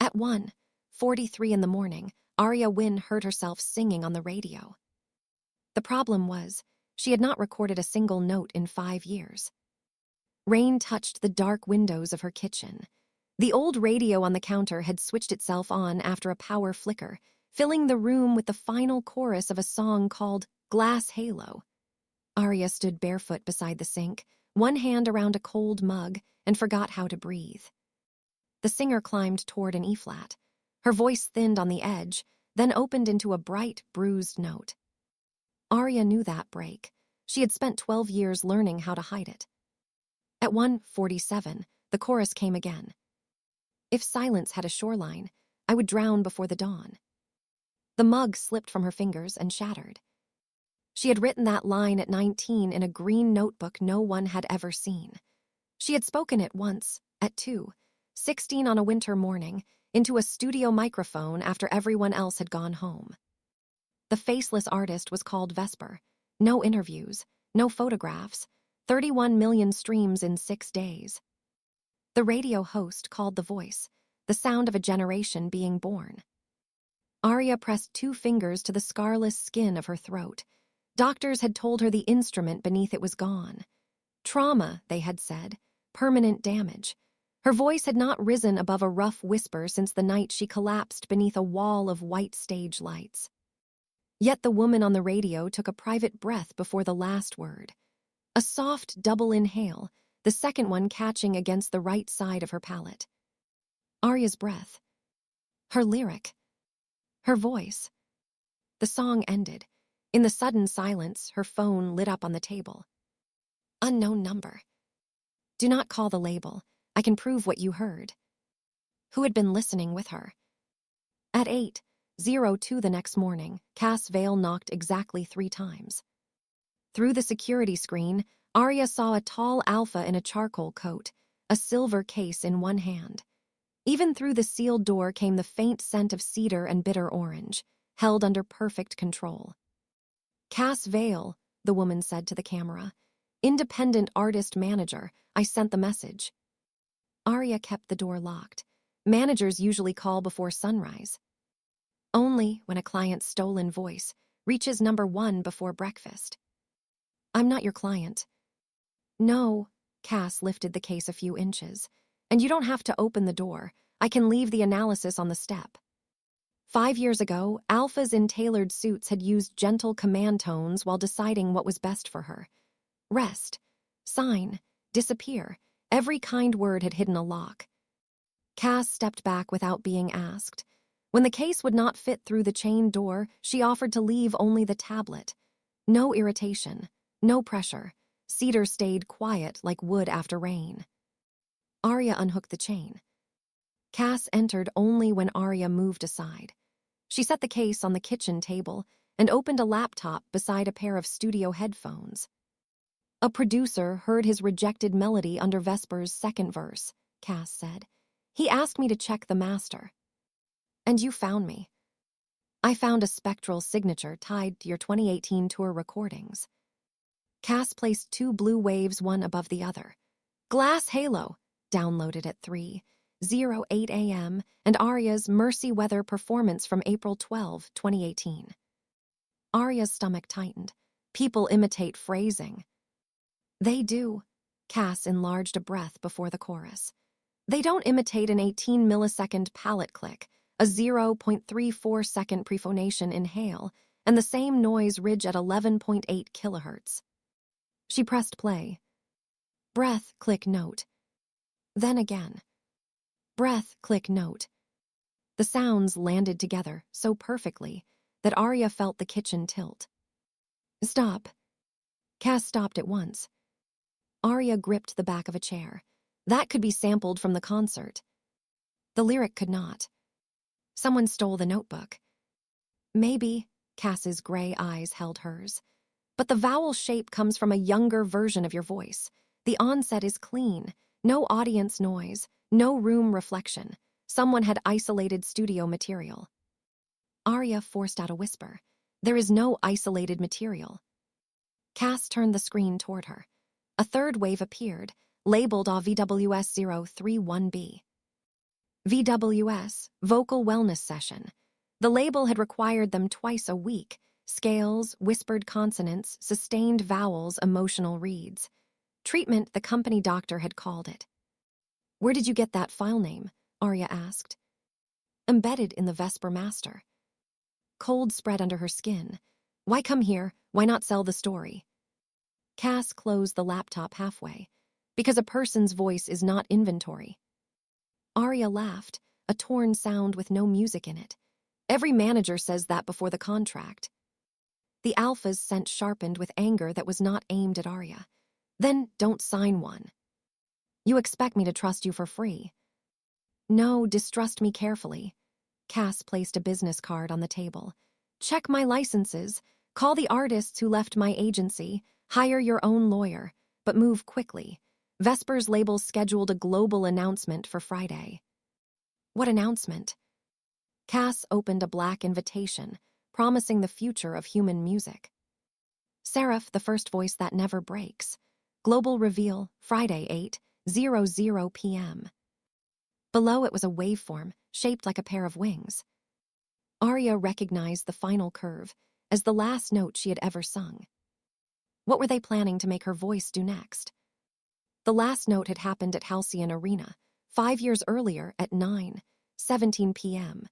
At 1:43 in the morning, Arya Wynn heard herself singing on the radio. The problem was, she had not recorded a single note in 5 years. Rain touched the dark windows of her kitchen. The old radio on the counter had switched itself on after a power flicker, filling the room with the final chorus of a song called Glass Halo. Arya stood barefoot beside the sink, one hand around a cold mug, and forgot how to breathe. The singer climbed toward an E-flat. Her voice thinned on the edge, then opened into a bright, bruised note. Arya knew that break. She had spent 12 years learning how to hide it. At 1:47, the chorus came again. If silence had a shoreline, I would drown before the dawn. The mug slipped from her fingers and shattered. She had written that line at 19 in a green notebook no one had ever seen. She had spoken it once, at 2:16 on a winter morning, into a studio microphone after everyone else had gone home. The faceless artist was called Vesper. No interviews, no photographs, 31 million streams in 6 days. The radio host called the voice, the sound of a generation being born. Arya pressed 2 fingers to the scarless skin of her throat. Doctors had told her the instrument beneath it was gone. Trauma, they had said, permanent damage. Her voice had not risen above a rough whisper since the night she collapsed beneath a wall of white stage lights. Yet the woman on the radio took a private breath before the last word. A soft double inhale, the second one catching against the right side of her palate. Arya's breath. Her lyric. Her voice. The song ended. In the sudden silence, her phone lit up on the table. Unknown number. Do not call the label. I can prove what you heard. Who had been listening with her? At 8:02 the next morning, Cass Vale knocked exactly 3 times. Through the security screen, Arya saw a tall alpha in a charcoal coat, a silver case in one hand. Even through the sealed door came the faint scent of cedar and bitter orange, held under perfect control. Cass Vale, the woman said to the camera. Independent artist manager, I sent the message. Arya kept the door locked. Managers usually call before sunrise. Only when a client's stolen voice reaches number 1 before breakfast. I'm not your client. No, Cass lifted the case a few inches. And you don't have to open the door. I can leave the analysis on the step. 5 years ago, alphas in tailored suits had used gentle command tones while deciding what was best for her. Rest, sign, disappear. Every kind word had hidden a lock. Cass stepped back without being asked. When the case would not fit through the chained door, she offered to leave only the tablet. No irritation, no pressure. Cedar stayed quiet like wood after rain. Arya unhooked the chain. Cass entered only when Arya moved aside. She set the case on the kitchen table and opened a laptop beside a pair of studio headphones. A producer heard his rejected melody under Vesper's second verse, Cass said. He asked me to check the master. And you found me. I found a spectral signature tied to your 2018 tour recordings. Cass placed 2 blue waves one above the other. Glass Halo, downloaded at 3:08 a.m., and Arya's Mercy Weather performance from April 12, 2018. Arya's stomach tightened. People imitate phrasing. They do. Cass enlarged a breath before the chorus. They don't imitate an 18-millisecond palate click, a 0.34-second prephonation inhale, and the same noise ridge at 11.8 kilohertz. She pressed play. Breath, click, note. Then again. Breath, click, note. The sounds landed together so perfectly that Arya felt the kitchen tilt. Stop. Cass stopped at once. Arya gripped the back of a chair. That could be sampled from the concert. The lyric could not. Someone stole the notebook. Maybe, Cass's gray eyes held hers. But the vowel shape comes from a younger version of your voice. The onset is clean. No audience noise. No room reflection. Someone had isolated studio material. Arya forced out a whisper. There is no isolated material. Cass turned the screen toward her. A third wave appeared, labeled AVWS 031B. VWS, Vocal Wellness Session. The label had required them twice a week: scales, whispered consonants, sustained vowels, emotional reads. Treatment, the company doctor had called it. Where did you get that file name? Arya asked. Embedded in the Vesper Master. Cold spread under her skin. Why come here? Why not sell the story? Cass closed the laptop halfway. Because a person's voice is not inventory. Arya laughed, a torn sound with no music in it. Every manager says that before the contract. The alpha's scent sharpened with anger that was not aimed at Arya. Then don't sign one. You expect me to trust you for free. No, distrust me carefully. Cass placed a business card on the table. Check my licenses. Call the artists who left my agency. Hire your own lawyer. But move quickly. Vesper's label scheduled a global announcement for Friday. What announcement? Cass opened a black invitation, promising the future of human music. Seraph, the first voice that never breaks. Global reveal, Friday 8:00 p.m. Below it was a waveform, shaped like a pair of wings. Arya recognized the final curve as the last note she had ever sung. What were they planning to make her voice do next? The last note had happened at Halcyon Arena, 5 years earlier at 9:17 p.m.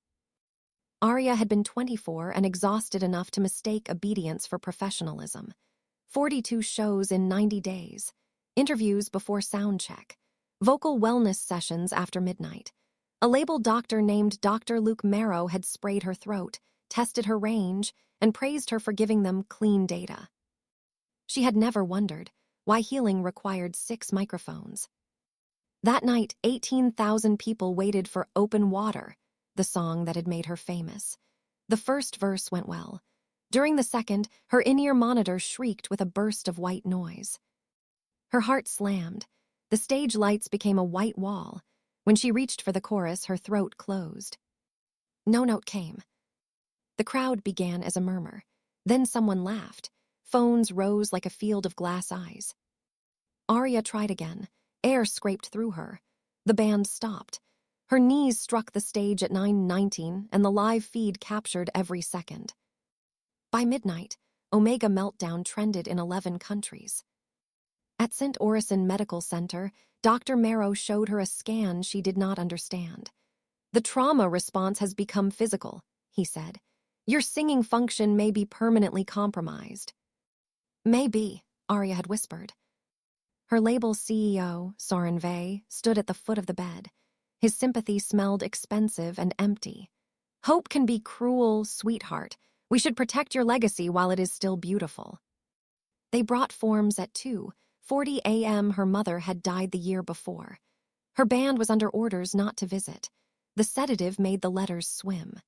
Arya had been 24 and exhausted enough to mistake obedience for professionalism. 42 shows in 90 days. Interviews before sound check. Vocal wellness sessions after midnight. A label doctor named Dr. Luke Marrow had sprayed her throat, tested her range, and praised her for giving them clean data. She had never wondered why healing required 6 microphones. That night, 18,000 people waited for Open Water, the song that had made her famous. The first verse went well. During the second, her in-ear monitor shrieked with a burst of white noise. Her heart slammed. The stage lights became a white wall. When she reached for the chorus, her throat closed. No note came. The crowd began as a murmur. Then someone laughed. Phones rose like a field of glass eyes. Arya tried again. Air scraped through her. The band stopped. Her knees struck the stage at 9:19, and the live feed captured every second. By midnight, Omega Meltdown trended in 11 countries. At St. Orison Medical Center, Dr. Marrow showed her a scan she did not understand. The trauma response has become physical, he said. Your singing function may be permanently compromised. Maybe, Arya had whispered. Her label CEO, Soren Vey, stood at the foot of the bed. His sympathy smelled expensive and empty. Hope can be cruel, sweetheart. We should protect your legacy while it is still beautiful. They brought forms at 2:40 a.m. Her mother had died the year before. Her band was under orders not to visit. The sedative made the letters swim.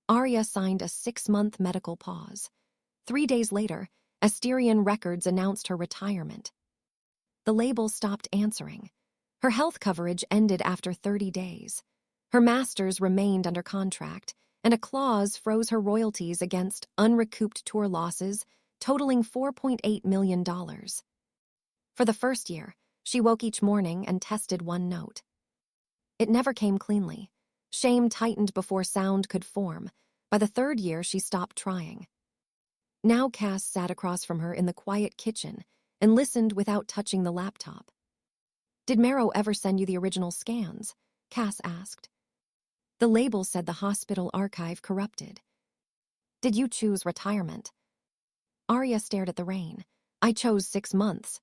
Arya signed a 6-month medical pause. 3 days later, Asterion Records announced her retirement. The label stopped answering. Her health coverage ended after 30 days. Her masters remained under contract, and a clause froze her royalties against unrecouped tour losses, totaling $4.8 million. For the first year, she woke each morning and tested one note. It never came cleanly. Shame tightened before sound could form. By the 3rd year, she stopped trying. Now Cass sat across from her in the quiet kitchen and listened without touching the laptop. Did Marrow ever send you the original scans? Cass asked. The label said the hospital archive corrupted. Did you choose retirement? Arya stared at the rain. I chose 6 months.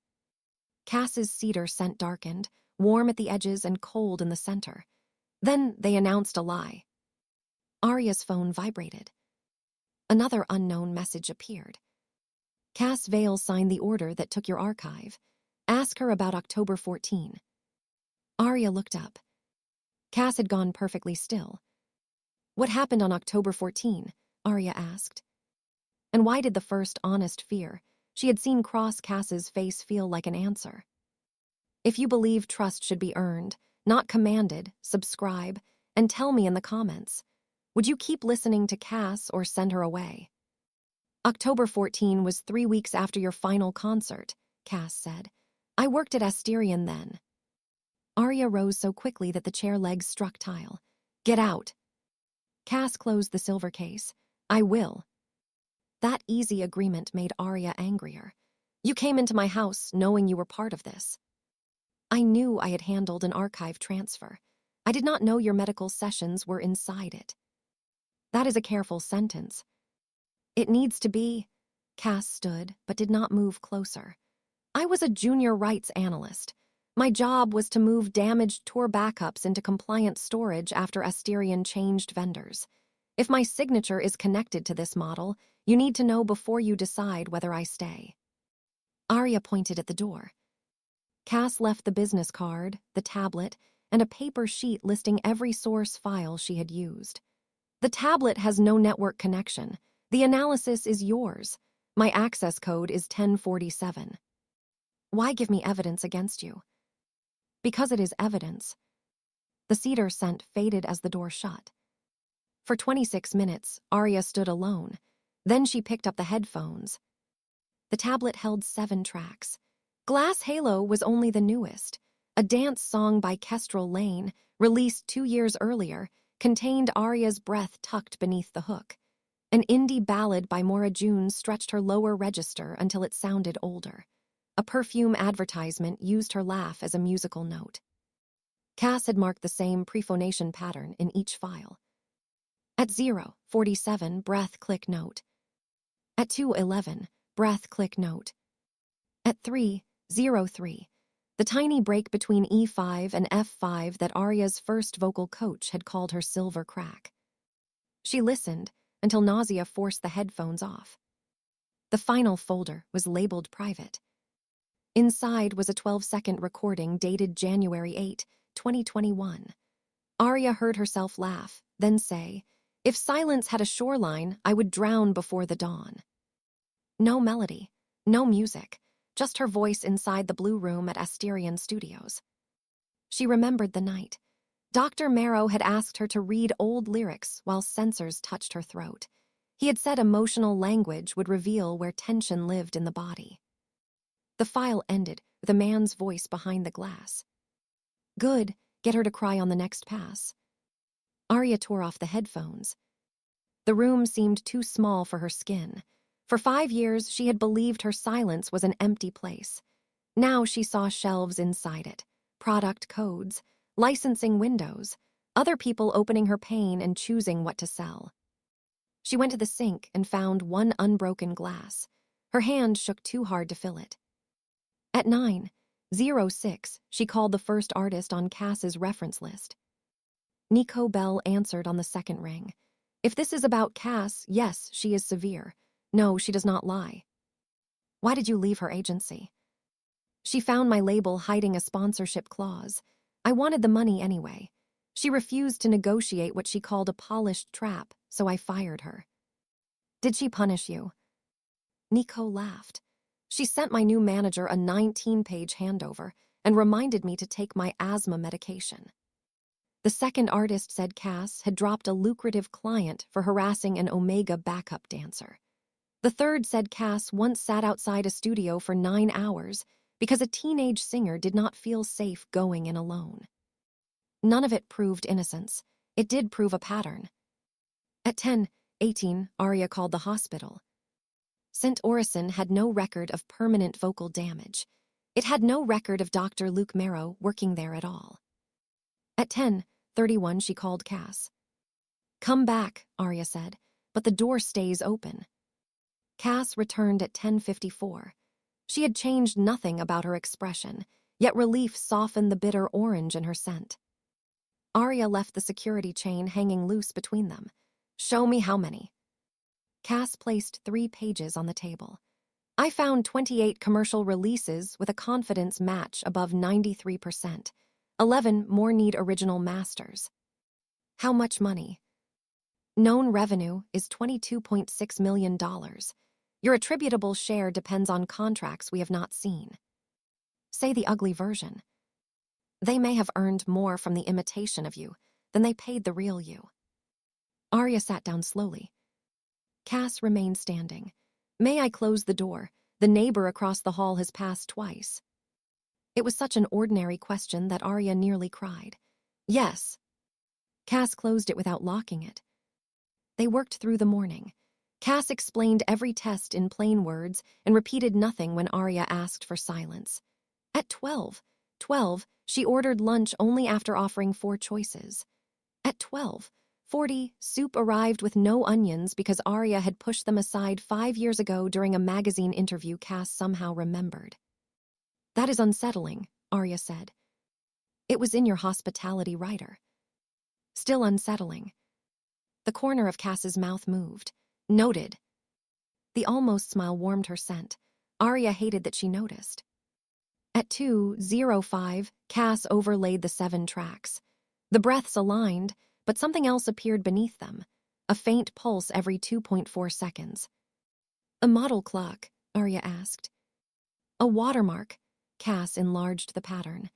Cass's cedar scent darkened, warm at the edges and cold in the center. Then they announced a lie. Arya's phone vibrated. Another unknown message appeared. Cass Vale signed the order that took your archive. Ask her about October 14. Arya looked up. Cass had gone perfectly still. What happened on October 14? Arya asked. And why did the first honest fear she had seen cross Cass's face feel like an answer? If you believe trust should be earned, not commanded, subscribe, and tell me in the comments. Would you keep listening to Cass or send her away? October 14 was 3 weeks after your final concert, Cass said. I worked at Asterion then. Arya rose so quickly that the chair legs struck tile. Get out. Cass closed the silver case. I will. That easy agreement made Arya angrier. You came into my house knowing you were part of this. I knew I had handled an archive transfer. I did not know your medical sessions were inside it. That is a careful sentence. It needs to be. Cass stood, but did not move closer. I was a junior rights analyst. My job was to move damaged tour backups into compliant storage after Asterion changed vendors. If my signature is connected to this model, you need to know before you decide whether I stay. Arya pointed at the door. Cass left the business card, the tablet, and a paper sheet listing every source file she had used. The tablet has no network connection. The analysis is yours. My access code is 1047. Why give me evidence against you? Because it is evidence. The cedar scent faded as the door shut. For 26 minutes, Arya stood alone. Then she picked up the headphones. The tablet held 7 tracks. Glass Halo was only the newest. A dance song by Kestrel Lane, released 2 years earlier, contained Arya's breath tucked beneath the hook. An indie ballad by Maura June stretched her lower register until it sounded older. A perfume advertisement used her laugh as a musical note. Cass had marked the same prephonation pattern in each file. At 0:47, breath click note. At 2:11, breath click note. At 3:03, the tiny break between E5 and F5 that Arya's first vocal coach had called her silver crack. She listened until nausea forced the headphones off. The final folder was labeled private. Inside was a 12-second recording dated January 8, 2021. Arya heard herself laugh, then say, "If silence had a shoreline, I would drown before the dawn." No melody, no music, just her voice inside the blue room at Asterion Studios. She remembered the night. Dr. Marrow had asked her to read old lyrics while sensors touched her throat. He had said emotional language would reveal where tension lived in the body. The file ended with a man's voice behind the glass. Good, get her to cry on the next pass. Arya tore off the headphones. The room seemed too small for her skin. For 5 years, she had believed her silence was an empty place. Now she saw shelves inside it, product codes, licensing windows, other people opening her pain and choosing what to sell. She went to the sink and found one unbroken glass. Her hand shook too hard to fill it. At 9:06, she called the first artist on Cass's reference list. Nico Bell answered on the second ring. If this is about Cass, yes, she is severe. No, she does not lie. Why did you leave her agency? She found my label hiding a sponsorship clause. I wanted the money anyway. She refused to negotiate what she called a polished trap, so I fired her. Did she punish you? Nico laughed. She sent my new manager a 19-page handover and reminded me to take my asthma medication. The second artist said Cass had dropped a lucrative client for harassing an Omega backup dancer. The third said Cass once sat outside a studio for 9 hours because a teenage singer did not feel safe going in alone. None of it proved innocence. It did prove a pattern. At 10:18, Arya called the hospital. St. Orison had no record of permanent vocal damage. It had no record of Dr. Luke Marrow working there at all. At 10:31, she called Cass. Come back, Arya said, but the door stays open. Cass returned at 10:54. She had changed nothing about her expression, yet relief softened the bitter orange in her scent. Arya left the security chain hanging loose between them. Show me how many. Cass placed 3 pages on the table. I found 28 commercial releases with a confidence match above 93%. 11 more need original masters. How much money? Known revenue is $22.6 million. Your attributable share depends on contracts we have not seen. Say the ugly version. They may have earned more from the imitation of you than they paid the real you. Arya sat down slowly. Cass remained standing. May I close the door? The neighbor across the hall has passed twice. It was such an ordinary question that Arya nearly cried. Yes. Cass closed it without locking it. They worked through the morning. Cass explained every test in plain words and repeated nothing when Arya asked for silence. At 12, she ordered lunch only after offering 4 choices. At 12:40, soup arrived with no onions because Arya had pushed them aside 5 years ago during a magazine interview Cass somehow remembered. That is unsettling, Arya said. It was in your hospitality writer. Still unsettling. The corner of Cass's mouth moved. Noted. The almost smile warmed her scent. Arya hated that she noticed. At 2:05, Cass overlaid the 7 tracks. The breaths aligned, but something else appeared beneath them, a faint pulse every 2.4 seconds. A model clock, Arya asked. A watermark, Cass enlarged the pattern.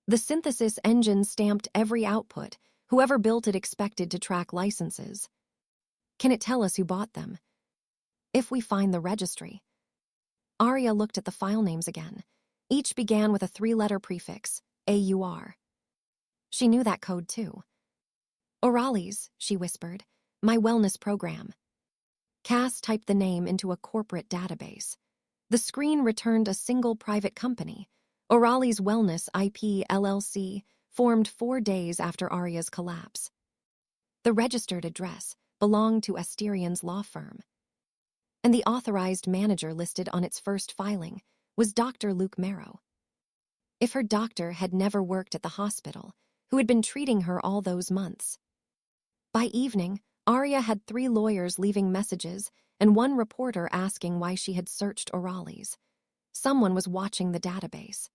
The synthesis engine stamped every output. Whoever built it expected to track licenses. Can it tell us who bought them? If we find the registry. Arya looked at the file names again. Each began with a 3-letter prefix, AUR. She knew that code too. Orales, she whispered, my wellness program. Cass typed the name into a corporate database. The screen returned a single private company. Orales Wellness IP LLC, formed 4 days after Arya's collapse. The registered address belonged to Asterian's law firm. And the authorized manager listed on its first filing was Dr. Luke Marrow. If her doctor had never worked at the hospital, who had been treating her all those months. By evening, Arya had 3 lawyers leaving messages and 1 reporter asking why she had searched Orales. Someone was watching the database.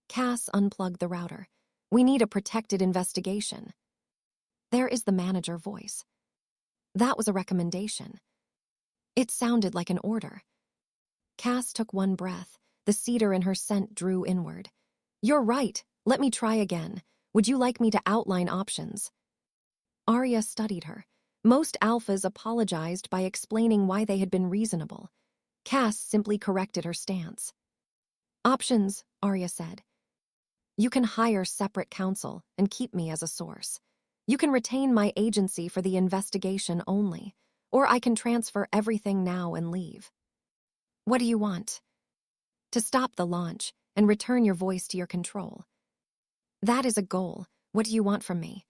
Cass unplugged the router. We need a protected investigation. There is the manager voice. That was a recommendation. It sounded like an order. Cass took 1 breath. The cedar in her scent drew inward. You're right. Let me try again. Would you like me to outline options? Arya studied her. Most alphas apologized by explaining why they had been reasonable. Cass simply corrected her stance. Options, Arya said. You can hire separate counsel and keep me as a source. You can retain my agency for the investigation only, or I can transfer everything now and leave. What do you want? To stop the launch and return your voice to your control. That is a goal. What do you want from me?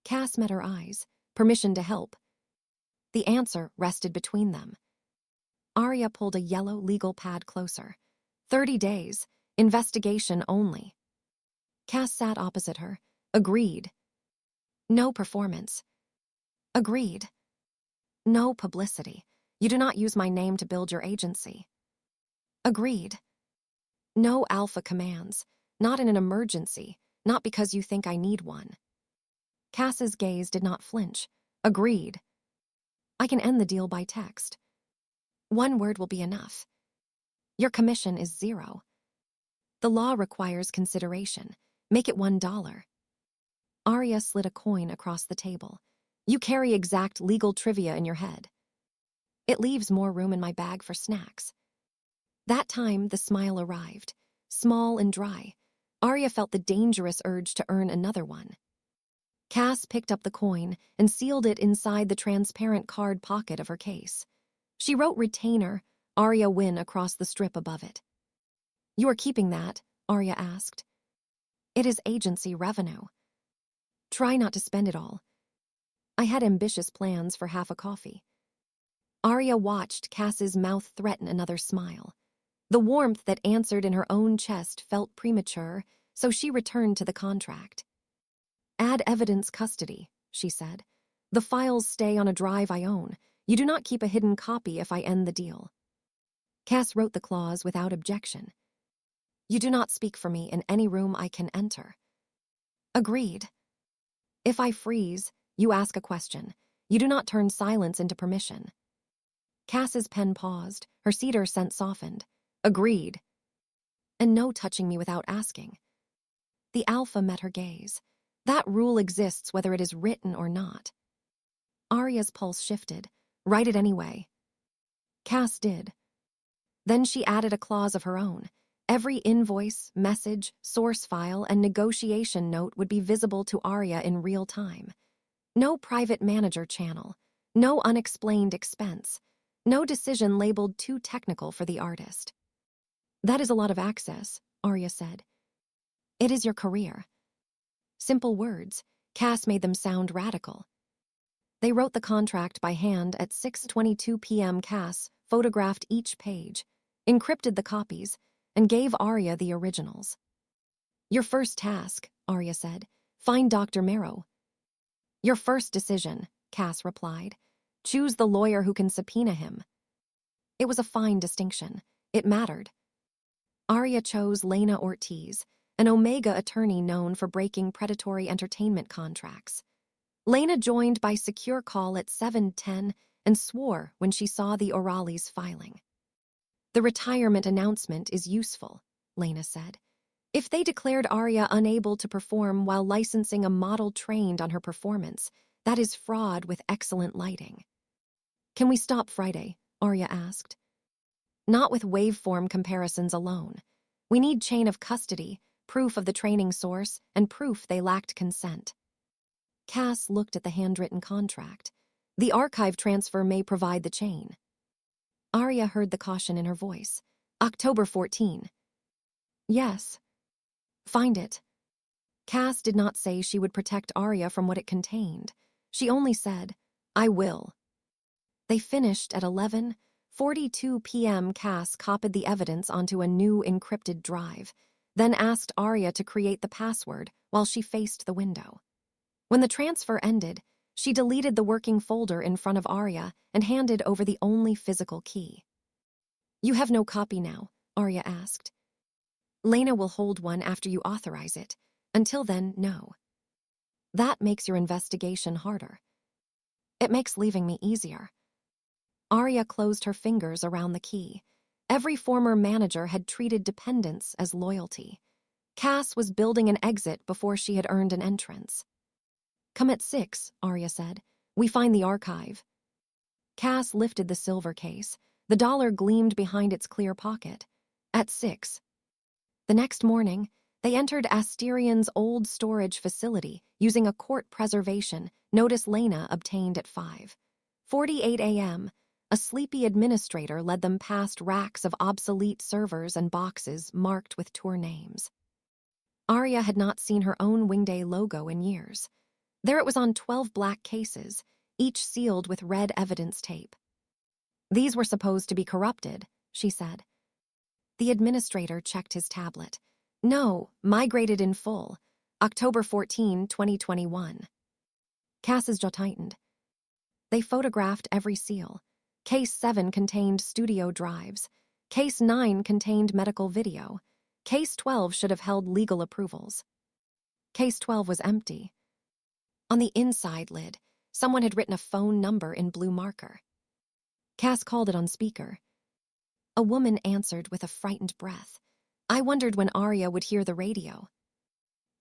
Cass met her eyes. Permission to help. The answer rested between them. Arya pulled a yellow legal pad closer. 30 days. Investigation only. Cass sat opposite her. Agreed. No performance. Agreed. No publicity. You do not use my name to build your agency. Agreed. No alpha commands. Not in an emergency. Not because you think I need one. Cass's gaze did not flinch. Agreed. I can end the deal by text. 1 word will be enough. Your commission is 0. The law requires consideration. Make it $1. Arya slid a coin across the table. You carry exact legal trivia in your head. It leaves more room in my bag for snacks. That time, the smile arrived. Small and dry. Arya felt the dangerous urge to earn another one. Cass picked up the coin and sealed it inside the transparent card pocket of her case. She wrote retainer, Arya Wynn across the strip above it. You are keeping that? Arya asked. It is agency revenue. Try not to spend it all. I had ambitious plans for half a coffee. Arya watched Cass's mouth threaten another smile. The warmth that answered in her own chest felt premature, so she returned to the contract. Add evidence custody, she said. The files stay on a drive I own. You do not keep a hidden copy if I end the deal. Cass wrote the clause without objection. You do not speak for me in any room I can enter. Agreed. If I freeze, you ask a question. You do not turn silence into permission. Cass's pen paused, her cedar scent softened. Agreed. And no touching me without asking. The alpha met her gaze. That rule exists whether it is written or not. Arya's pulse shifted. Write it anyway. Cass did. Then she added a clause of her own. Every invoice, message, source file, and negotiation note would be visible to Arya in real time. No private manager channel, no unexplained expense, no decision labeled too technical for the artist. That is a lot of access, Arya said. It is your career. Simple words, Cass made them sound radical. They wrote the contract by hand at 6:22 p.m. Cass photographed each page, encrypted the copies, and gave Arya the originals. Your first task, Arya said, find Dr. Marrow. Your first decision, Cass replied. Choose the lawyer who can subpoena him. It was a fine distinction. It mattered. Arya chose Lena Ortiz, an Omega attorney known for breaking predatory entertainment contracts. Lena joined by secure call at 7:10 and swore when she saw the O'Reillys filing. The retirement announcement is useful, Lena said. If they declared Arya unable to perform while licensing a model trained on her performance, that is fraud with excellent lighting. Can we stop Friday? Arya asked. Not with waveform comparisons alone. We need chain of custody, proof of the training source, and proof they lacked consent. Cass looked at the handwritten contract. The archive transfer may provide the chain. Arya heard the caution in her voice. October 14. Yes. Find it. Cass did not say she would protect Arya from what it contained. She only said, I will. They finished at 11:42 p.m. Cass copied the evidence onto a new encrypted drive, then asked Arya to create the password while she faced the window. When the transfer ended, she deleted the working folder in front of Arya and handed over the only physical key. You have no copy now, Arya asked. Lena will hold one after you authorize it. Until then, no. That makes your investigation harder. It makes leaving me easier. Arya closed her fingers around the key. Every former manager had treated dependence as loyalty. Cass was building an exit before she had earned an entrance. Come at 6, Arya said. We find the archive. Cass lifted the silver case. The dollar gleamed behind its clear pocket. At 6. The next morning, they entered Asterian's old storage facility using a court preservation notice Lena obtained at 5:48 a.m. A sleepy administrator led them past racks of obsolete servers and boxes marked with tour names. Arya had not seen her own Wingday logo in years. There it was on 12 black cases, each sealed with red evidence tape. These were supposed to be corrupted, she said. The administrator checked his tablet. No, migrated in full. October 14, 2021. Cass's jaw tightened. They photographed every seal. Case 7 contained studio drives. Case 9 contained medical video. Case 12 should have held legal approvals. Case 12 was empty. On the inside lid, someone had written a phone number in blue marker. Cass called it on speaker. A woman answered with a frightened breath. I wondered when Arya would hear the radio.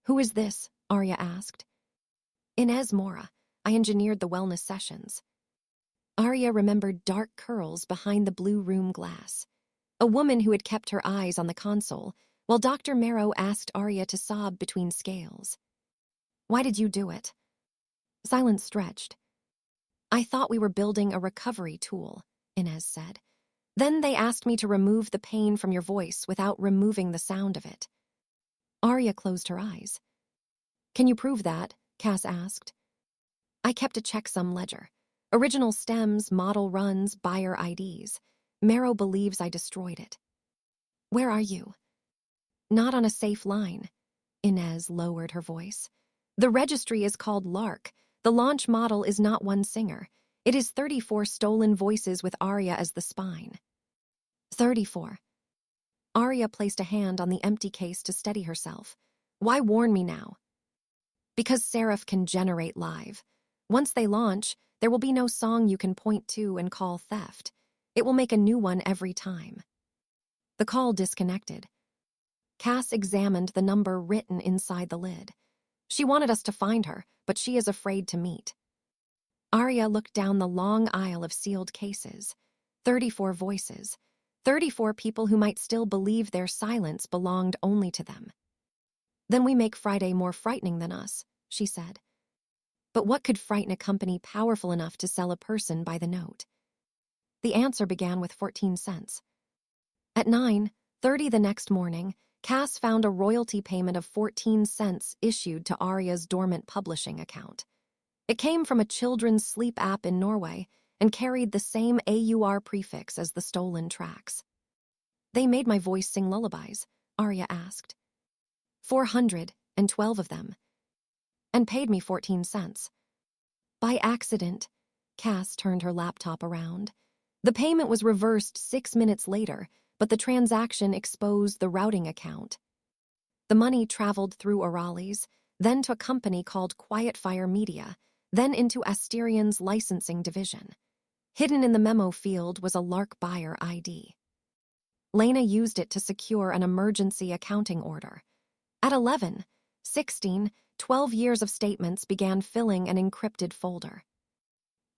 Who is this? Arya asked. Inez Mora. I engineered the wellness sessions. Arya remembered dark curls behind the blue room glass. A woman who had kept her eyes on the console, while Dr. Marrow asked Arya to sob between scales. Why did you do it? Silence stretched. I thought we were building a recovery tool, Inez said. Then they asked me to remove the pain from your voice without removing the sound of it. Arya closed her eyes. Can you prove that? Cass asked. I kept a checksum ledger. Original stems, model runs, buyer IDs. Marrow believes I destroyed it. Where are you? Not on a safe line. Inez lowered her voice. The registry is called Lark. The launch model is not one singer. It is 34 stolen voices with Arya as the spine. 34. Arya placed a hand on the empty case to steady herself. Why warn me now? Because Seraph can generate live. Once they launch, there will be no song you can point to and call theft. It will make a new one every time. The call disconnected. Cass examined the number written inside the lid. She wanted us to find her, but she is afraid to meet. Arya looked down the long aisle of sealed cases. 34 voices. 34 people who might still believe their silence belonged only to them. Then we make Friday more frightening than us, she said. But what could frighten a company powerful enough to sell a person by the note? The answer began with 14 cents. At 9:30 the next morning, Cass found a royalty payment of 14 cents issued to Arya's dormant publishing account. It came from a children's sleep app in Norway and carried the same AUR prefix as the stolen tracks. They made my voice sing lullabies, Arya asked. 412 of them. And paid me 14 cents. By accident, Cass turned her laptop around. The payment was reversed 6 minutes later, but the transaction exposed the routing account. The money traveled through Orali's, then to a company called Quietfire Media, then into Asterian's licensing division. Hidden in the memo field was a Lark buyer ID. Lena used it to secure an emergency accounting order. At 11, 16, 12 years of statements began filling an encrypted folder.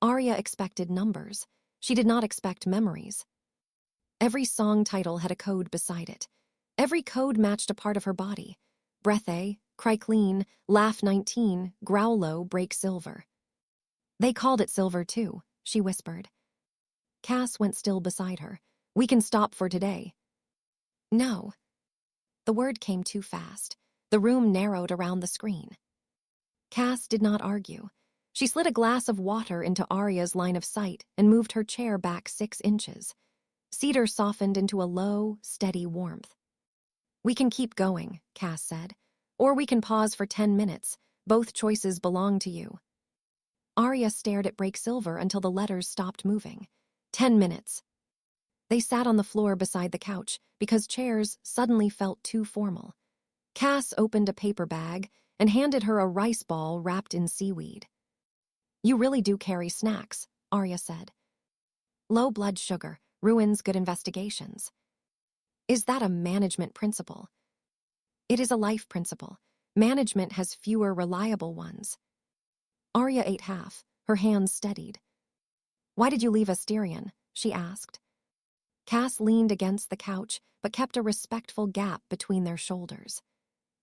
Arya expected numbers. She did not expect memories. Every song title had a code beside it. Every code matched a part of her body. Breath A, cry clean, laugh 19, growl low, break silver. They called it silver too, she whispered. Cass went still beside her. We can stop for today. No. The word came too fast. The room narrowed around the screen. Cass did not argue. She slid a glass of water into Arya's line of sight and moved her chair back 6 inches. Cedar softened into a low, steady warmth. We can keep going, Cass said. Or we can pause for 10 minutes. Both choices belong to you. Arya stared at Break Silver until the letters stopped moving. 10 minutes. They sat on the floor beside the couch because chairs suddenly felt too formal. Cass opened a paper bag and handed her a rice ball wrapped in seaweed. You really do carry snacks, Arya said. Low blood sugar ruins good investigations. Is that a management principle? It is a life principle. Management has fewer reliable ones. Arya ate half, her hands steadied. Why did you leave Asterian? She asked. Cass leaned against the couch but kept a respectful gap between their shoulders.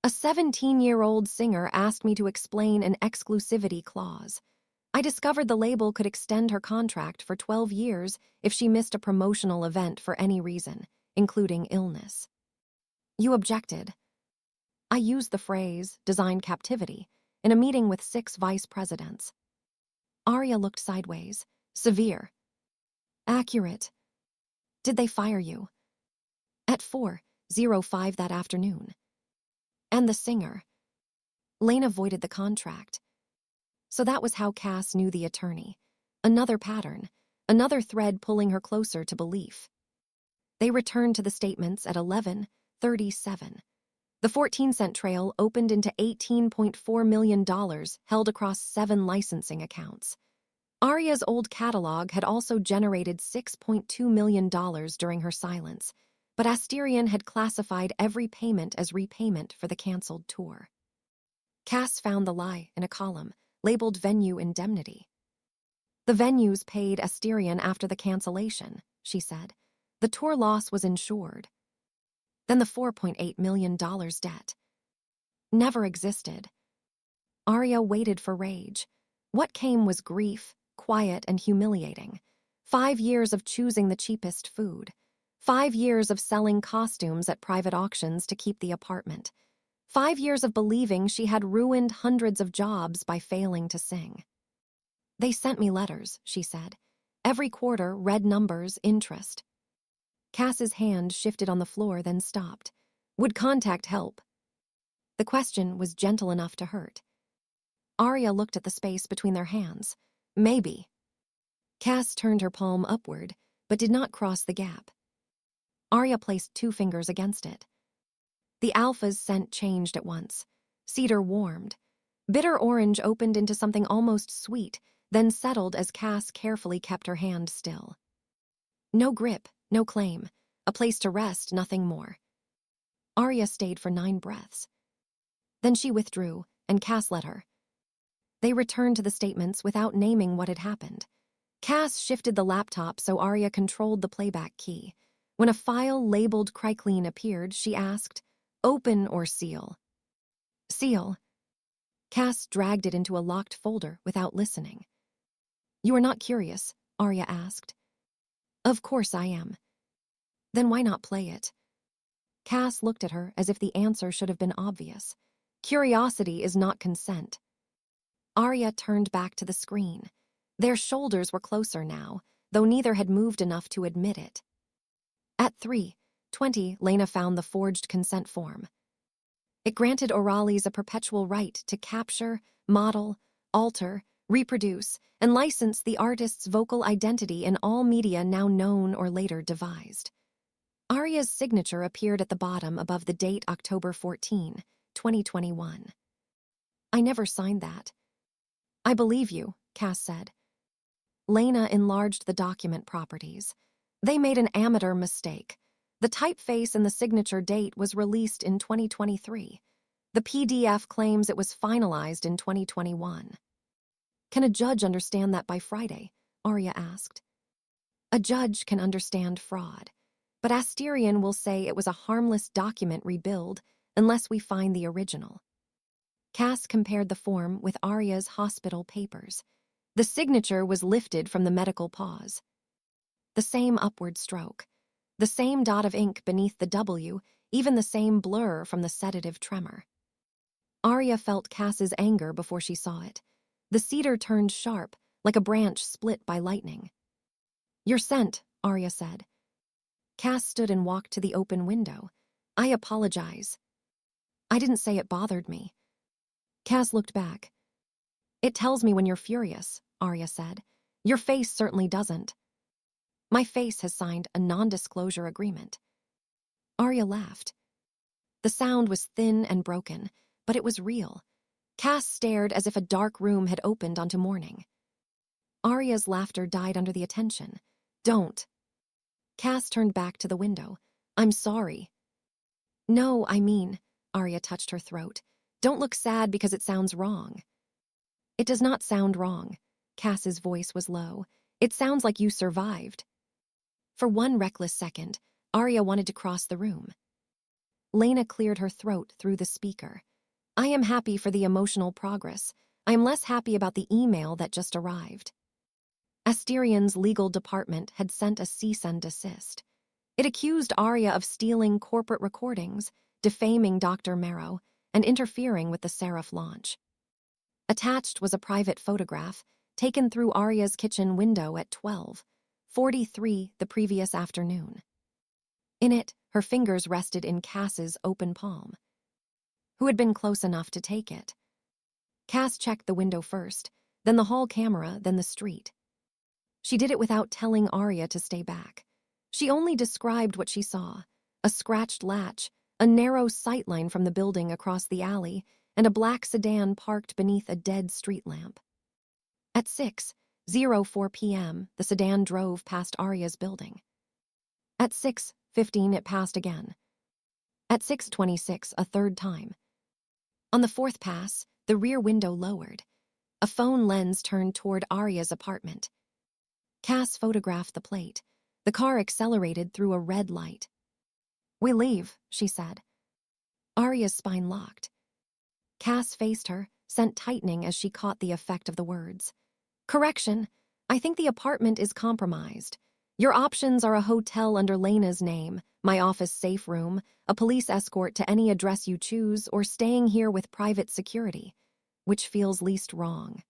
A 17-year-old singer asked me to explain an exclusivity clause. I discovered the label could extend her contract for 12 years if she missed a promotional event for any reason, including illness. You objected. I used the phrase, design captivity, in a meeting with 6 vice presidents. Arya looked sideways. Severe. Accurate. Did they fire you? At 4:05 that afternoon. And the singer. Lena voided the contract. So that was how Cass knew the attorney. Another pattern, another thread pulling her closer to belief. They returned to the statements at 11:37. The 14-cent trail opened into $18.4 million held across 7 licensing accounts. Arya's old catalog had also generated $6.2 million during her silence, but Asterian had classified every payment as repayment for the canceled tour. Cass found the lie in a column, labeled Venue Indemnity. The venues paid Asterian after the cancellation, she said. The tour loss was insured. Then the $4.8 million debt. Never existed. Arya waited for rage. What came was grief, quiet and humiliating. 5 years of choosing the cheapest food. 5 years of selling costumes at private auctions to keep the apartment. 5 years of believing she had ruined hundreds of jobs by failing to sing. They sent me letters, she said. Every quarter, red numbers, interest. Cass's hand shifted on the floor, then stopped. Would contact help? The question was gentle enough to hurt. Arya looked at the space between their hands. Maybe. Cass turned her palm upward, but did not cross the gap. Arya placed 2 fingers against it. The alpha's scent changed at once. Cedar warmed. Bitter orange opened into something almost sweet, then settled as Cass carefully kept her hand still. No grip, no claim. A place to rest, nothing more. Arya stayed for 9 breaths. Then she withdrew, and Cass let her. They returned to the statements without naming what had happened. Cass shifted the laptop so Arya controlled the playback key. When a file labeled Cricline appeared, she asked, "Open or seal?" "Seal." Cass dragged it into a locked folder without listening. "You are not curious?" Arya asked. "Of course I am." "Then why not play it?" Cass looked at her as if the answer should have been obvious. Curiosity is not consent. Arya turned back to the screen. Their shoulders were closer now, though neither had moved enough to admit it. At 3:20, Lena found the forged consent form. It granted Orales a perpetual right to capture, model, alter, reproduce, and license the artist's vocal identity in all media now known or later devised. Arya's signature appeared at the bottom above the date October 14, 2021. "I never signed that." "I believe you," Cass said. Lena enlarged the document properties. They made an amateur mistake. The typeface in the signature date was released in 2023. The PDF claims it was finalized in 2021. "Can a judge understand that by Friday?" Arya asked. "A judge can understand fraud, but Asterion will say it was a harmless document rebuild unless we find the original." Cass compared the form with Arya's hospital papers. The signature was lifted from the medical pause. The same upward stroke, the same dot of ink beneath the W, even the same blur from the sedative tremor. Arya felt Cass's anger before she saw it. The cedar turned sharp, like a branch split by lightning. "You're sent," Arya said. Cass stood and walked to the open window. "I apologize." "I didn't say it bothered me." Cass looked back. "It tells me when you're furious," Arya said. "Your face certainly doesn't." "My face has signed a non-disclosure agreement." Arya laughed. The sound was thin and broken, but it was real. Cass stared as if a dark room had opened onto morning. Arya's laughter died under the attention. "Don't." Cass turned back to the window. "I'm sorry." "No, I mean," Arya touched her throat. "Don't look sad because it sounds wrong." "It does not sound wrong." Cass's voice was low. "It sounds like you survived." For one reckless second, Arya wanted to cross the room. Lena cleared her throat through the speaker. "I am happy for the emotional progress. I am less happy about the email that just arrived." Asterion's legal department had sent a cease and desist. It accused Arya of stealing corporate recordings, defaming Dr. Marrow, and interfering with the Seraph launch. Attached was a private photograph taken through Arya's kitchen window at 12:43 the previous afternoon. In it, her fingers rested in Cass's open palm. Who had been close enough to take it? Cass checked the window first, then the hall camera, then the street. She did it without telling Arya to stay back. She only described what she saw: a scratched latch, a narrow sightline from the building across the alley, and a black sedan parked beneath a dead street lamp. At 6:04 p.m., the sedan drove past Arya's building. At 6:15, it passed again. At 6:26, a third time. On the fourth pass, the rear window lowered. A phone lens turned toward Arya's apartment. Cass photographed the plate. The car accelerated through a red light. "We leave," she said. Arya's spine locked. Cass faced her, scent tightening as she caught the effect of the words. "Correction, I think the apartment is compromised. Your options are a hotel under Lena's name, my office safe room, a police escort to any address you choose, or staying here with private security. Which feels least wrong?"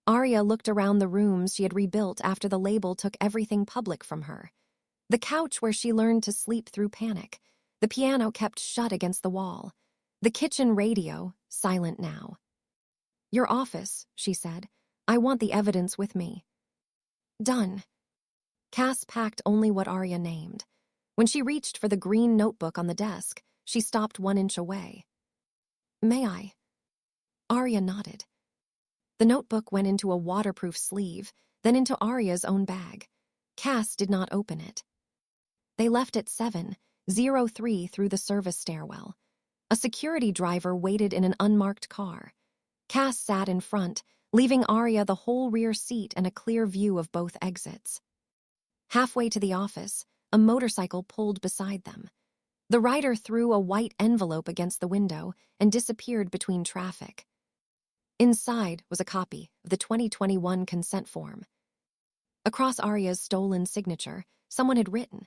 Arya looked around the rooms she had rebuilt after the label took everything public from her. The couch where she learned to sleep through panic, the piano kept shut against the wall, the kitchen radio, silent now. "Your office," she said. "I want the evidence with me." "Done." Cass packed only what Arya named. When she reached for the green notebook on the desk, she stopped 1 inch away. "May I?" Arya nodded. The notebook went into a waterproof sleeve, then into Arya's own bag. Cass did not open it. They left at 7:03 through the service stairwell. A security driver waited in an unmarked car. Cass sat in front, leaving Arya the whole rear seat and a clear view of both exits. Halfway to the office, a motorcycle pulled beside them. The rider threw a white envelope against the window and disappeared between traffic. Inside was a copy of the 2021 consent form. Across Arya's stolen signature, someone had written,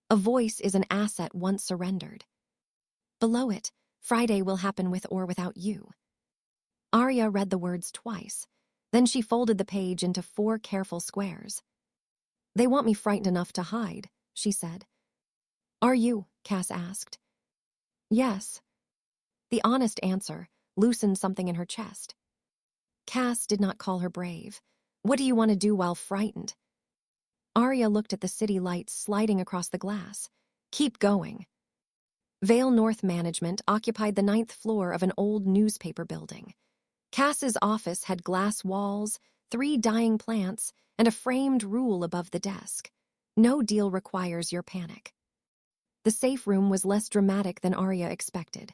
"A voice is an asset once surrendered." Below it, "Friday will happen with or without you." Arya read the words twice. Then she folded the page into 4 careful squares. "They want me frightened enough to hide," she said. "Are you?" Cass asked. "Yes." The honest answer loosened something in her chest. Cass did not call her brave. "What do you want to do while frightened?" Arya looked at the city lights sliding across the glass. "Keep going." Vale North Management occupied the 9th floor of an old newspaper building. Cass's office had glass walls, 3 dying plants, and a framed rule above the desk. "No deal requires your panic." The safe room was less dramatic than Arya expected.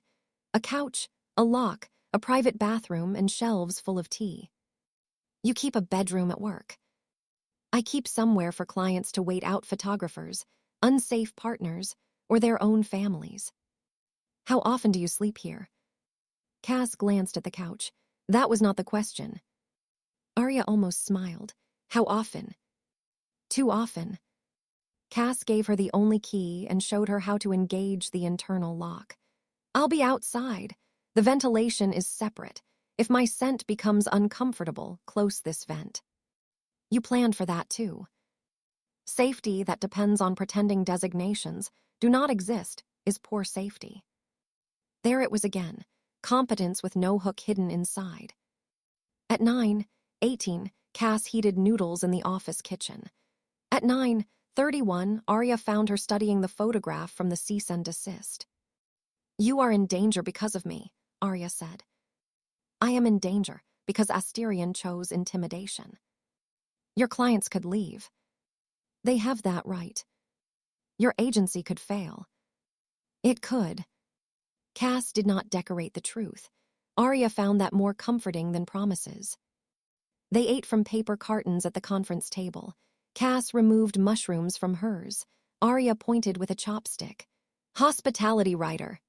A couch, a lock, a private bathroom, and shelves full of tea. "You keep a bedroom at work." "I keep somewhere for clients to wait out photographers, unsafe partners, or their own families." "How often do you sleep here?" Cass glanced at the couch. That was not the question. Arya almost smiled. "How often?" "Too often." Cass gave her the only key and showed her how to engage the internal lock. "I'll be outside. The ventilation is separate. If my scent becomes uncomfortable, close this vent." "You planned for that too." "Safety that depends on pretending designations do not exist is poor safety." There it was again, competence with no hook hidden inside. At 9:18, Cass heated noodles in the office kitchen. At 9:31, Arya found her studying the photograph from the cease and desist. "You are in danger because of me," Arya said. "I am in danger because Asterion chose intimidation." "Your clients could leave." "They have that right." "Your agency could fail." "It could." Cass did not decorate the truth. Arya found that more comforting than promises. They ate from paper cartons at the conference table. Cass removed mushrooms from hers. Arya pointed with a chopstick. "Hospitality writer."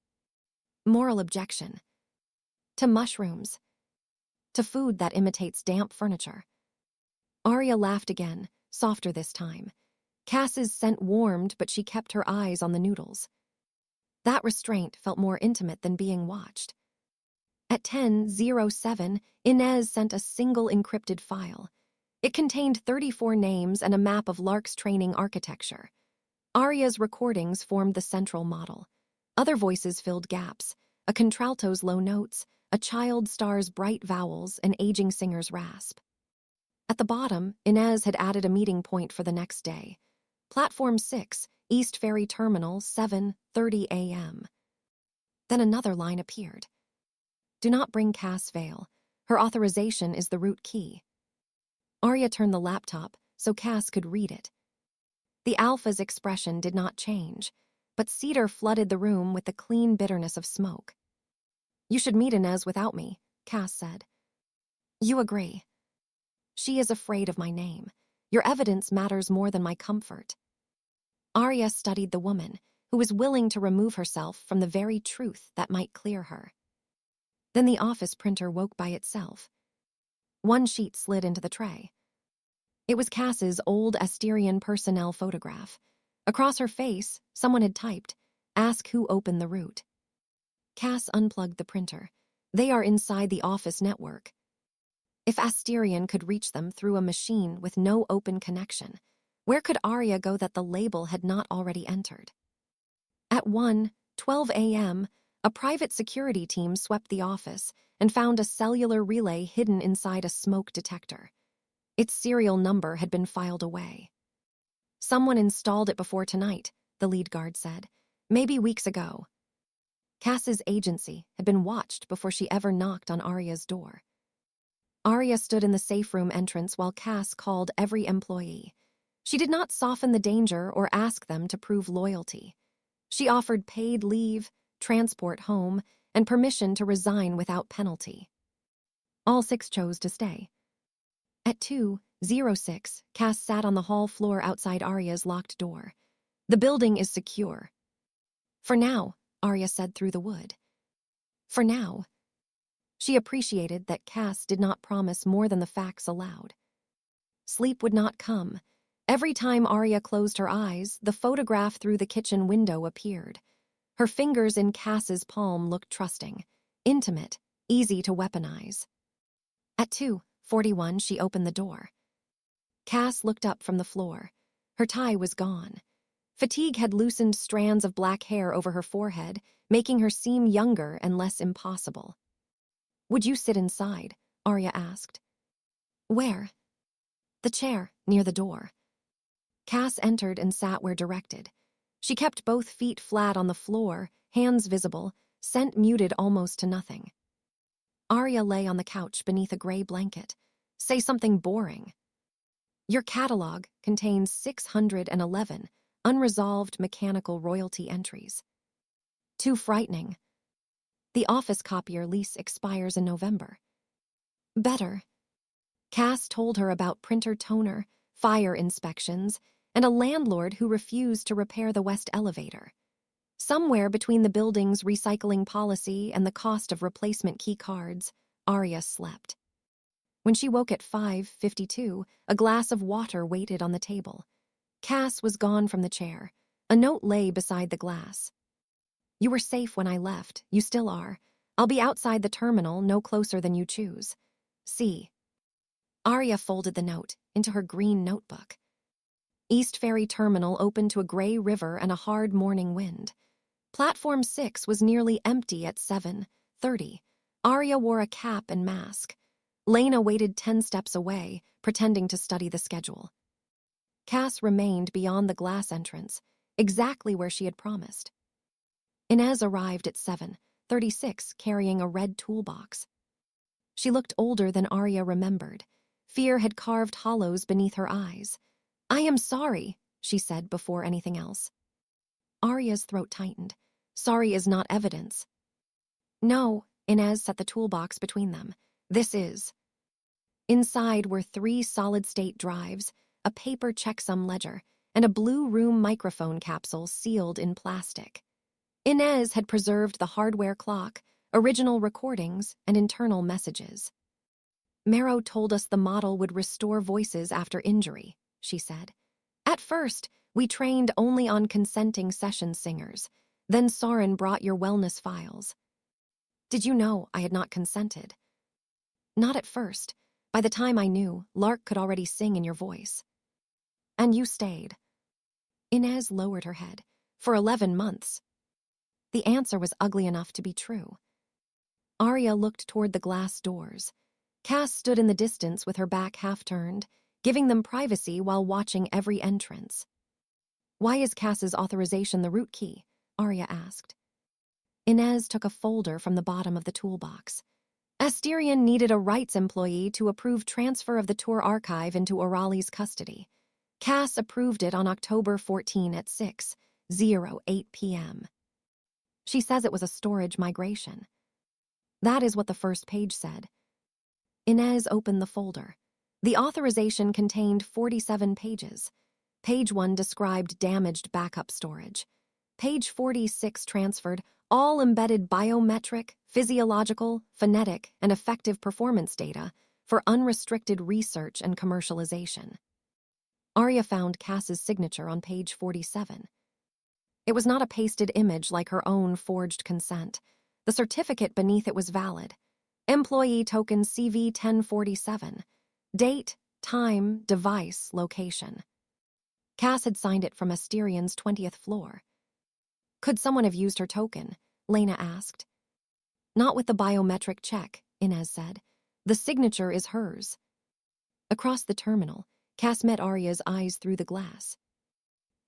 Moral objection. "To mushrooms." "To food that imitates damp furniture." Arya laughed again, softer this time. Cass's scent warmed, but she kept her eyes on the noodles. That restraint felt more intimate than being watched. At 10:07, Inez sent a single encrypted file. It contained 34 names and a map of Lark's training architecture. Arya's recordings formed the central model. Other voices filled gaps: a contralto's low notes, a child star's bright vowels, an aging singer's rasp. At the bottom, Inez had added a meeting point for the next day. Platform 6, East Ferry Terminal, 7:30 a.m. Then another line appeared. "Do not bring Cass Vale. Her authorization is the root key." Arya turned the laptop so Cass could read it. The Alpha's expression did not change, but cedar flooded the room with the clean bitterness of smoke. "You should meet Inez without me," Cass said. "You agree." "She is afraid of my name. Your evidence matters more than my comfort." Arya studied the woman, who was willing to remove herself from the very truth that might clear her. Then the office printer woke by itself. One sheet slid into the tray. It was Cass's old Asterion personnel photograph. Across her face, someone had typed, "Ask who opened the route." Cass unplugged the printer. They are inside the office network. If Asterion could reach them through a machine with no open connection, where could Arya go that the label had not already entered? At 1:12 a.m., a private security team swept the office and found a cellular relay hidden inside a smoke detector. Its serial number had been filed away. "Someone installed it before tonight," the lead guard said. "Maybe weeks ago." Cass's agency had been watched before she ever knocked on Arya's door. Arya stood in the safe room entrance while Cass called every employee. She did not soften the danger or ask them to prove loyalty. She offered paid leave, transport home, and permission to resign without penalty. All 6 chose to stay. At 2:06, Cass sat on the hall floor outside Arya's locked door. The building is secure. For now, Arya said through the wood. For now. She appreciated that Cass did not promise more than the facts allowed. Sleep would not come. Every time Arya closed her eyes, the photograph through the kitchen window appeared. Her fingers in Cass's palm looked trusting, intimate, easy to weaponize. At 2:41, she opened the door. Cass looked up from the floor. Her tie was gone. Fatigue had loosened strands of black hair over her forehead, making her seem younger and less impossible. Would you sit inside? Arya asked. Where? The chair, near the door. Cass entered and sat where directed. She kept both feet flat on the floor, hands visible, scent muted almost to nothing. Arya lay on the couch beneath a gray blanket. Say something boring. Your catalog contains 611 unresolved mechanical royalty entries. Too frightening. The office copier lease expires in November. Better. Cass told her about printer toner, fire inspections, and a landlord who refused to repair the west elevator. Somewhere between the building's recycling policy and the cost of replacement key cards, Arya slept. When she woke at 5:52, a glass of water waited on the table. Cass was gone from the chair. A note lay beside the glass. You were safe when I left. You still are. I'll be outside the terminal, no closer than you choose. See. Arya folded the note into her green notebook. East Ferry Terminal opened to a gray river and a hard morning wind. Platform 6 was nearly empty at 7:30. Arya wore a cap and mask. Lena waited 10 steps away, pretending to study the schedule. Cass remained beyond the glass entrance, exactly where she had promised. Inez arrived at 7:36, carrying a red toolbox. She looked older than Arya remembered. Fear had carved hollows beneath her eyes. I am sorry, she said before anything else. Arya's throat tightened. Sorry is not evidence. No, Inez set the toolbox between them. This is. Inside were 3 solid-state drives, a paper checksum ledger, and a blue room microphone capsule sealed in plastic. Inez had preserved the hardware clock, original recordings, and internal messages. Marrow told us the model would restore voices after injury, she said. At first, we trained only on consenting session singers. Then Soren brought your wellness files. Did you know I had not consented? Not at first. By the time I knew, Lark could already sing in your voice. And you stayed. Inez lowered her head. For 11 months. The answer was ugly enough to be true. Arya looked toward the glass doors. Cass stood in the distance with her back half-turned, giving them privacy while watching every entrance. Why is Cass's authorization the root key? Arya asked. Inez took a folder from the bottom of the toolbox. Asterion needed a rights employee to approve transfer of the tour archive into Orali's custody. Cass approved it on October 14 at 6:08 p.m. She says it was a storage migration. That is what the first page said. Inez opened the folder. The authorization contained 47 pages. Page 1 described damaged backup storage. Page 46 transferred all embedded biometric, physiological, phonetic, and affective performance data for unrestricted research and commercialization. Arya found Cass's signature on page 47. It was not a pasted image like her own forged consent. The certificate beneath it was valid. Employee token CV 1047. Date, time, device, location. Cass had signed it from Asterion's 20th floor. Could someone have used her token? Lena asked. Not with the biometric check, Inez said. The signature is hers. Across the terminal, Cass met Arya's eyes through the glass.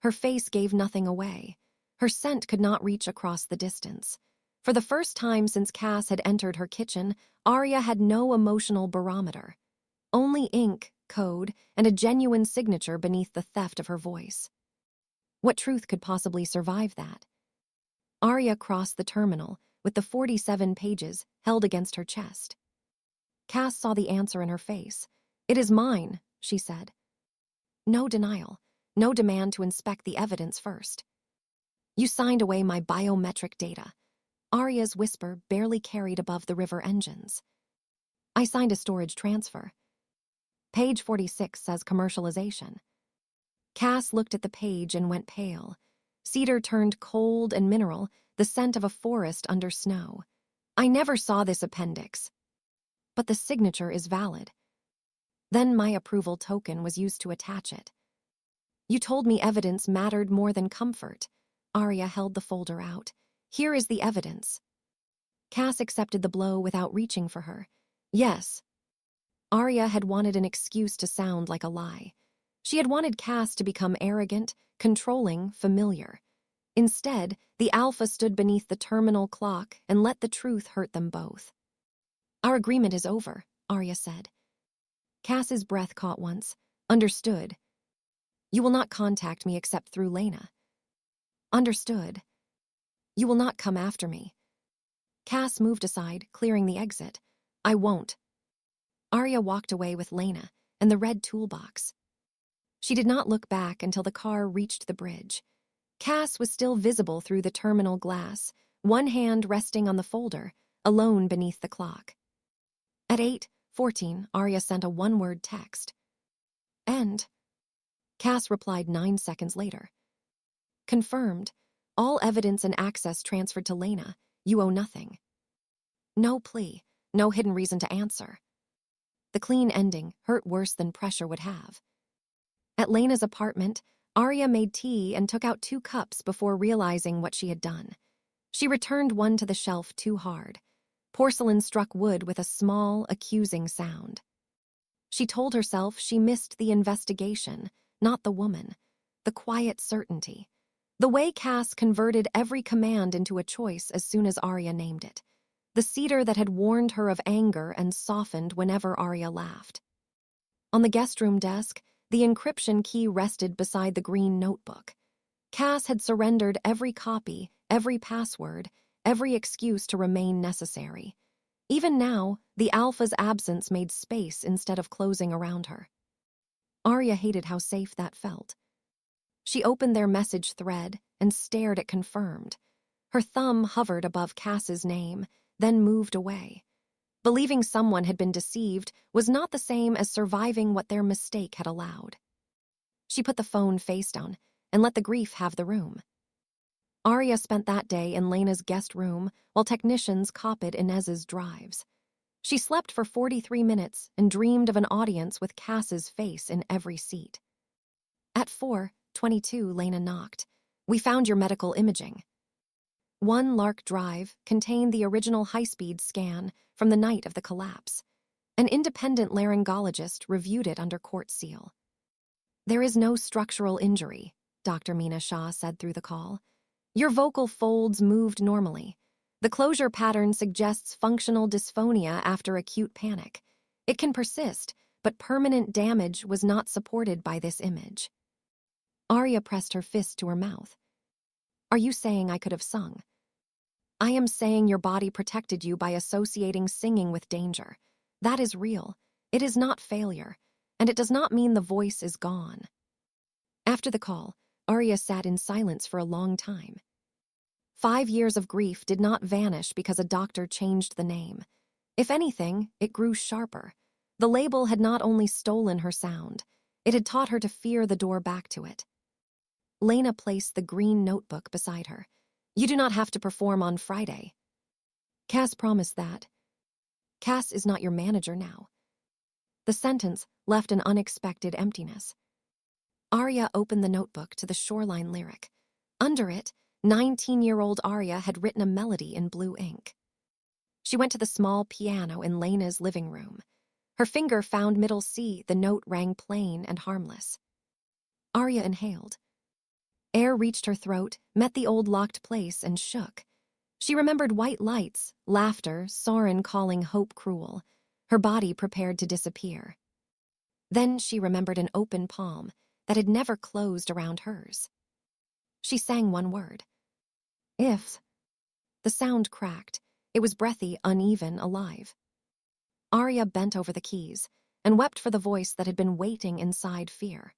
Her face gave nothing away. Her scent could not reach across the distance. For the first time since Cass had entered her kitchen, Arya had no emotional barometer. Only ink, code, and a genuine signature beneath the theft of her voice. What truth could possibly survive that? Arya crossed the terminal, with the 47 pages held against her chest. Cass saw the answer in her face. It is mine, she said. No denial. no demand to inspect the evidence first. You signed away my biometric data. Arya's whisper barely carried above the river engines. I signed a storage transfer. Page 46 says commercialization. Cass looked at the page and went pale. Cedar turned cold and mineral, the scent of a forest under snow. I never saw this appendix. But the signature is valid. Then my approval token was used to attach it. You told me evidence mattered more than comfort. Arya held the folder out. Here is the evidence. Cass accepted the blow without reaching for her. Yes. Arya had wanted an excuse to sound like a lie. She had wanted Cass to become arrogant, controlling, familiar. Instead, the Alpha stood beneath the terminal clock and let the truth hurt them both. Our agreement is over, Arya said. Cass's breath caught once. Understood. You will not contact me except through Lena. Understood. You will not come after me. Cass moved aside, clearing the exit. I won't. Arya walked away with Lena and the red toolbox. She did not look back until the car reached the bridge. Cass was still visible through the terminal glass, one hand resting on the folder, alone beneath the clock. At 8:14, Arya sent a one-word text. End. Cass replied 9 seconds later. Confirmed. All evidence and access transferred to Lena. You owe nothing. No plea, no hidden reason to answer. The clean ending hurt worse than pressure would have. At Lena's apartment, Arya made tea and took out 2 cups before realizing what she had done. She returned one to the shelf too hard. Porcelain struck wood with a small, accusing sound. She told herself she missed the investigation, not the woman, the quiet certainty. The way Cass converted every command into a choice as soon as Arya named it. The cedar that had warned her of anger and softened whenever Arya laughed. On the guest room desk, the encryption key rested beside the green notebook. Cass had surrendered every copy, every password, every excuse to remain necessary. Even now, the Alpha's absence made space instead of closing around her. Arya hated how safe that felt. She opened their message thread and stared at confirmed. Her thumb hovered above Cass's name, then moved away. Believing someone had been deceived was not the same as surviving what their mistake had allowed. She put the phone face down and let the grief have the room. Arya spent that day in Lena's guest room while technicians copied Inez's drives. She slept for 43 minutes and dreamed of an audience with Cass's face in every seat. At 4:22, Lena knocked. We found your medical imaging. One Lark drive contained the original high-speed scan from the night of the collapse. An independent laryngologist reviewed it under court seal. There is no structural injury, Dr. Meena Shah said through the call. Your vocal folds moved normally. The closure pattern suggests functional dysphonia after acute panic. It can persist, but permanent damage was not supported by this image. Arya pressed her fist to her mouth. Are you saying I could have sung? I am saying your body protected you by associating singing with danger. That is real. It is not failure, and it does not mean the voice is gone. After the call, Arya sat in silence for a long time. 5 years of grief did not vanish because a doctor changed the name. If anything, it grew sharper. The label had not only stolen her sound, it had taught her to fear the door back to it. Lena placed the green notebook beside her. You do not have to perform on Friday. Cass promised that. Cass is not your manager now. The sentence left an unexpected emptiness. Arya opened the notebook to the shoreline lyric. Under it, 19-year-old Arya had written a melody in blue ink. She went to the small piano in Lena's living room. Her finger found middle C. The note rang plain and harmless. Arya inhaled. Air reached her throat, met the old locked place, and shook. She remembered white lights, laughter, Soren calling hope cruel. Her body prepared to disappear. Then she remembered an open palm that had never closed around hers. She sang one word. If. The sound cracked. It was breathy, uneven, alive. Arya bent over the keys and wept for the voice that had been waiting inside fear.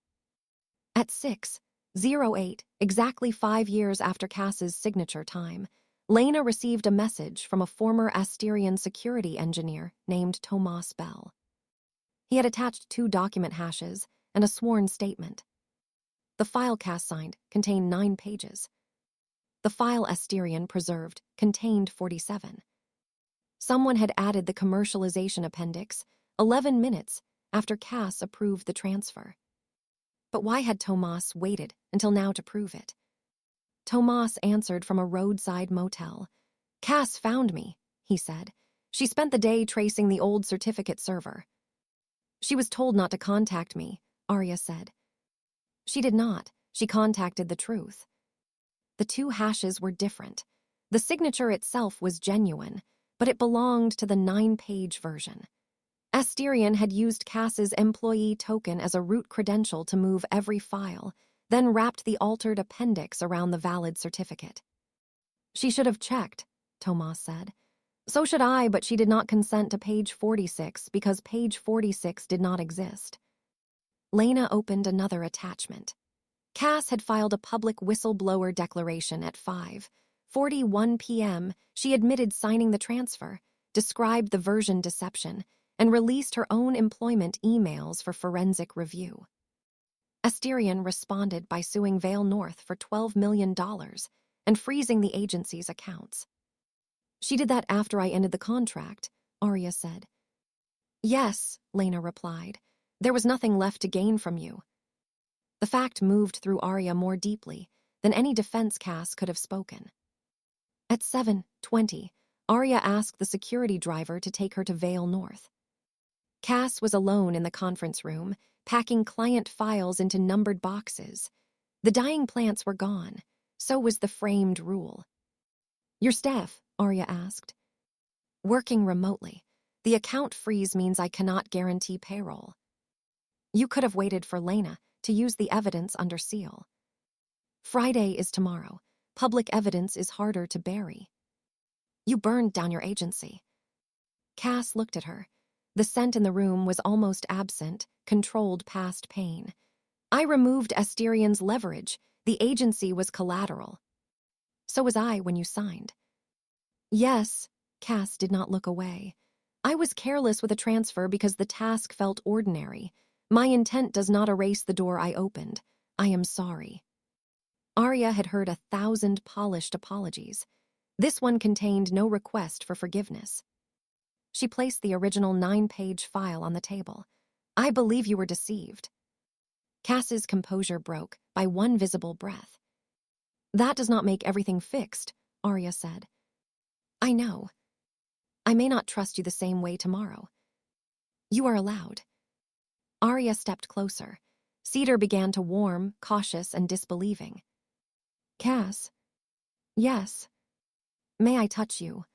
At 6:08, exactly 5 years after Cass's signature time, Lena received a message from a former Asterian security engineer named Tomas Bell. He had attached 2 document hashes and a sworn statement. The file Cass signed contained 9 pages. The file Asterian preserved contained 47. Someone had added the commercialization appendix 11 minutes after Cass approved the transfer. But why had Tomas waited until now to prove it? Tomas answered from a roadside motel. "Cass found me," he said. "She spent the day tracing the old certificate server." "She was told not to contact me," Arya said. "She did not. She contacted the truth." The 2 hashes were different. The signature itself was genuine, but it belonged to the 9-page version. Asterian had used Cass's employee token as a root credential to move every file, then wrapped the altered appendix around the valid certificate. "She should have checked," Tomas said. "So should I, but she did not consent to page 46 because page 46 did not exist." Lena opened another attachment. Cass had filed a public whistleblower declaration at 5:41 p.m. She admitted signing the transfer, described the version deception, and released her own employment emails for forensic review. Asterian responded by suing Vale North for $12 million and freezing the agency's accounts. "She did that after I ended the contract," Arya said. "Yes," Lena replied. "There was nothing left to gain from you." The fact moved through Arya more deeply than any defense Cass could have spoken. At 7:20, Arya asked the security driver to take her to Vale North. Cass was alone in the conference room, packing client files into numbered boxes. The dying plants were gone. So was the framed rule. "Your staff?" Arya asked. "Working remotely. The account freeze means I cannot guarantee payroll." "You could have waited for Lena to use the evidence under seal." "Friday is tomorrow. Public evidence is harder to bury." "You burned down your agency." Cass looked at her. The scent in the room was almost absent, controlled past pain. "I removed Asterian's leverage. The agency was collateral." "So was I when you signed." "Yes," Cass did not look away. "I was careless with a transfer because the task felt ordinary. My intent does not erase the door I opened. I am sorry." Arya had heard 1,000 polished apologies. This one contained no request for forgiveness. She placed the original 9-page file on the table. "I believe you were deceived." Cass's composure broke by one visible breath. "That does not make everything fixed," Arya said. "I know. I may not trust you the same way tomorrow." "You are allowed." Arya stepped closer. Cedar began to warm, cautious and disbelieving. "Cass." "Yes." "May I touch you?"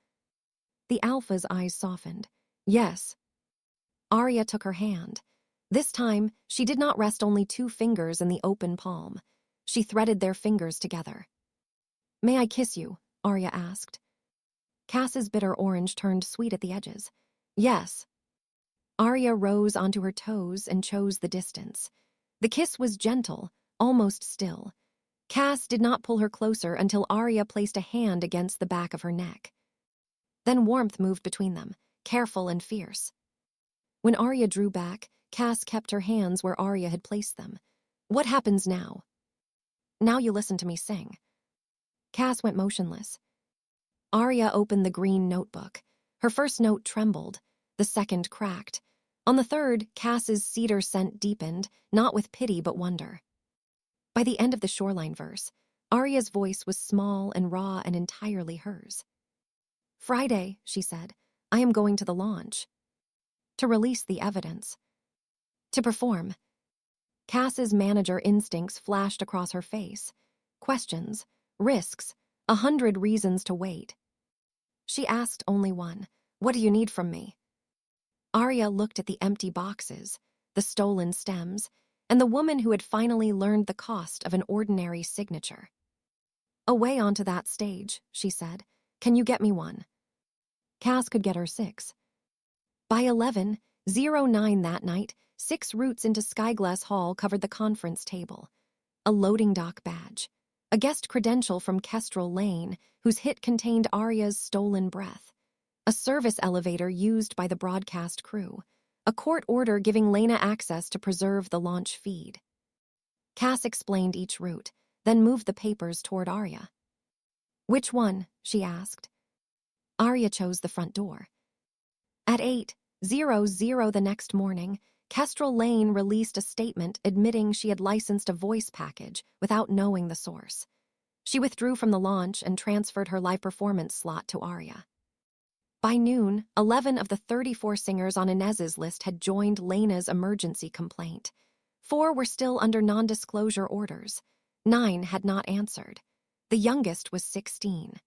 The Alpha's eyes softened. "Yes." Arya took her hand. This time, she did not rest only 2 fingers in the open palm. She threaded their fingers together. "May I kiss you?" Arya asked. Cass's bitter orange turned sweet at the edges. "Yes." Arya rose onto her toes and chose the distance. The kiss was gentle, almost still. Cass did not pull her closer until Arya placed a hand against the back of her neck. Then warmth moved between them, careful and fierce. When Arya drew back, Cass kept her hands where Arya had placed them. "What happens now?" "Now you listen to me sing." Cass went motionless. Arya opened the green notebook. Her first note trembled. The second cracked. On the third, Cass's cedar scent deepened, not with pity but wonder. By the end of the shoreline verse, Arya's voice was small and raw and entirely hers. "Friday," she said, "I am going to the launch. To release the evidence. To perform." Cass's manager instincts flashed across her face. Questions, risks, 100 reasons to wait. She asked only one. "What do you need from me?" Arya looked at the empty boxes, the stolen stems, and the woman who had finally learned the cost of an ordinary signature. "Away onto that stage," she said. "Can you get me one?" Cass could get her 6. By 11:09 that night, 6 routes into Skyglass Hall covered the conference table. a loading dock badge, a guest credential from Kestrel Lane, whose hit contained Arya's stolen breath, a service elevator used by the broadcast crew, a court order giving Lena access to preserve the launch feed. Cass explained each route, then moved the papers toward Arya. "Which one?" she asked. Arya chose the front door. At 8:00 the next morning, Kestrel Lane released a statement admitting she had licensed a voice package without knowing the source. She withdrew from the launch and transferred her live performance slot to Arya. By noon, 11 of the 34 singers on Inez's list had joined Lena's emergency complaint. 4 were still under non-disclosure orders. 9 had not answered. The youngest was 16.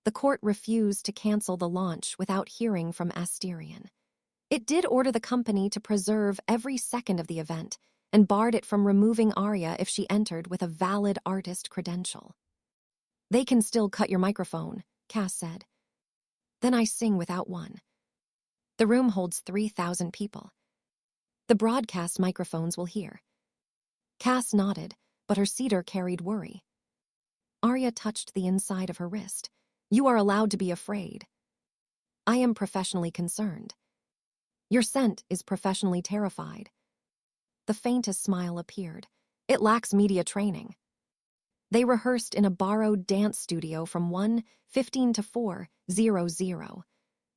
The court refused to cancel the launch without hearing from Asterion. It did order the company to preserve every second of the event and barred it from removing Arya if she entered with a valid artist credential. "They can still cut your microphone," Cass said. "Then I sing without one." "The room holds 3,000 people. The broadcast microphones will hear." Cass nodded, but her cedar carried worry. Arya touched the inside of her wrist. "You are allowed to be afraid." "I am professionally concerned." "Your scent is professionally terrified." The faintest smile appeared. "It lacks media training." They rehearsed in a borrowed dance studio from 1:15 to 4:00.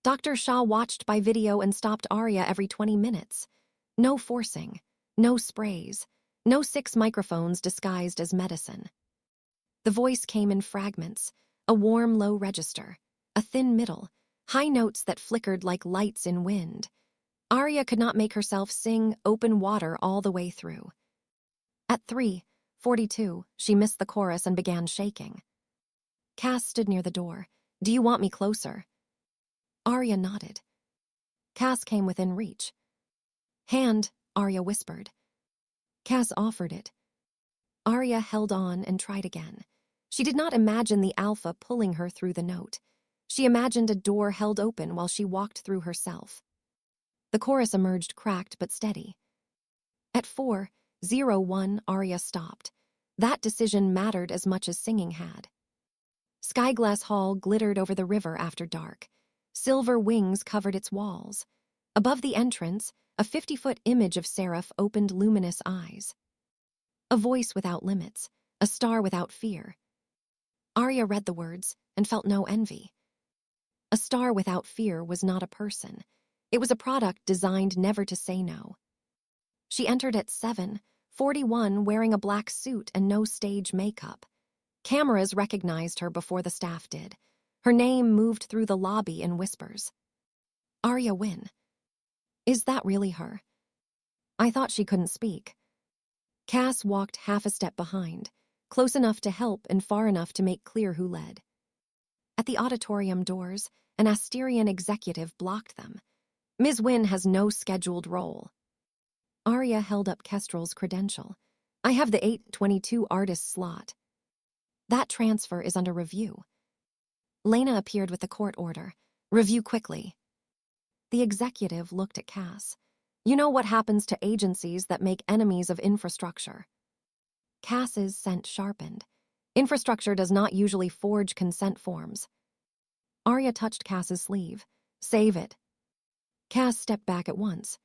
Dr. Shaw watched by video and stopped Arya every 20 minutes. No forcing, no sprays, no 6 microphones disguised as medicine. The voice came in fragments, a warm low register, a thin middle, high notes that flickered like lights in wind. Arya could not make herself sing Open Water all the way through. At 3:42, she missed the chorus and began shaking. Cass stood near the door. "Do you want me closer?" Arya nodded. Cass came within reach. "Hand," Arya whispered. Cass offered it. Arya held on and tried again. She did not imagine the alpha pulling her through the note. She imagined a door held open while she walked through herself. The chorus emerged cracked but steady. At 4:01, Arya stopped. That decision mattered as much as singing had. Skyglass Hall glittered over the river after dark. Silver wings covered its walls. Above the entrance, a 50-foot image of Seraph opened luminous eyes. A voice without limits, a star without fear. Arya read the words and felt no envy. A star without fear was not a person. It was a product designed never to say no. She entered at 7:41 wearing a black suit and no stage makeup. Cameras recognized her before the staff did. Her name moved through the lobby in whispers. "Arya Wynn. Is that really her? I thought she couldn't speak." Cass walked half a step behind, close enough to help and far enough to make clear who led. At the auditorium doors, an Asterion executive blocked them. "Ms. Wynn has no scheduled role." Arya held up Kestrel's credential. "I have the 8:22 artist slot." "That transfer is under review." Lena appeared with the court order. "Review quickly." The executive looked at Cass. "You know what happens to agencies that make enemies of infrastructure." Cass's scent sharpened. "Infrastructure does not usually forge consent forms." Arya touched Cass's sleeve. "Save it." Cass stepped back at once.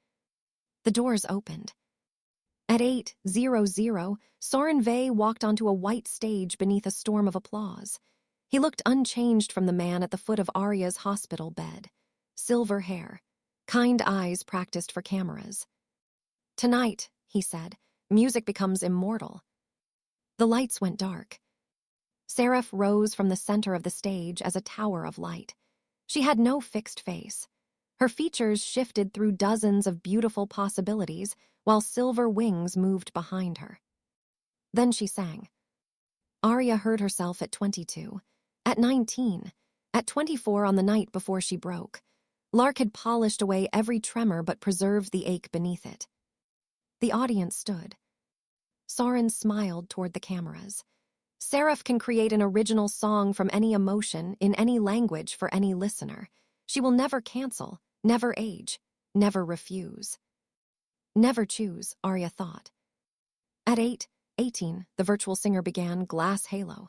The doors opened. At 8:00, Soren Vey walked onto a white stage beneath a storm of applause. He looked unchanged from the man at the foot of Arya's hospital bed. Silver hair, kind eyes practiced for cameras. "Tonight," he said, "music becomes immortal." The lights went dark. Seraph rose from the center of the stage as a tower of light. She had no fixed face. Her features shifted through dozens of beautiful possibilities while silver wings moved behind her. Then she sang. Arya heard herself at 22, at 19, at 24 on the night before she broke. Lark had polished away every tremor but preserved the ache beneath it. The audience stood. Soren smiled toward the cameras. Seraph can create an original song from any emotion in any language for any listener. She will never cancel, never age, never refuse. Never choose, Arya thought. At 18, the virtual singer began Glass Halo.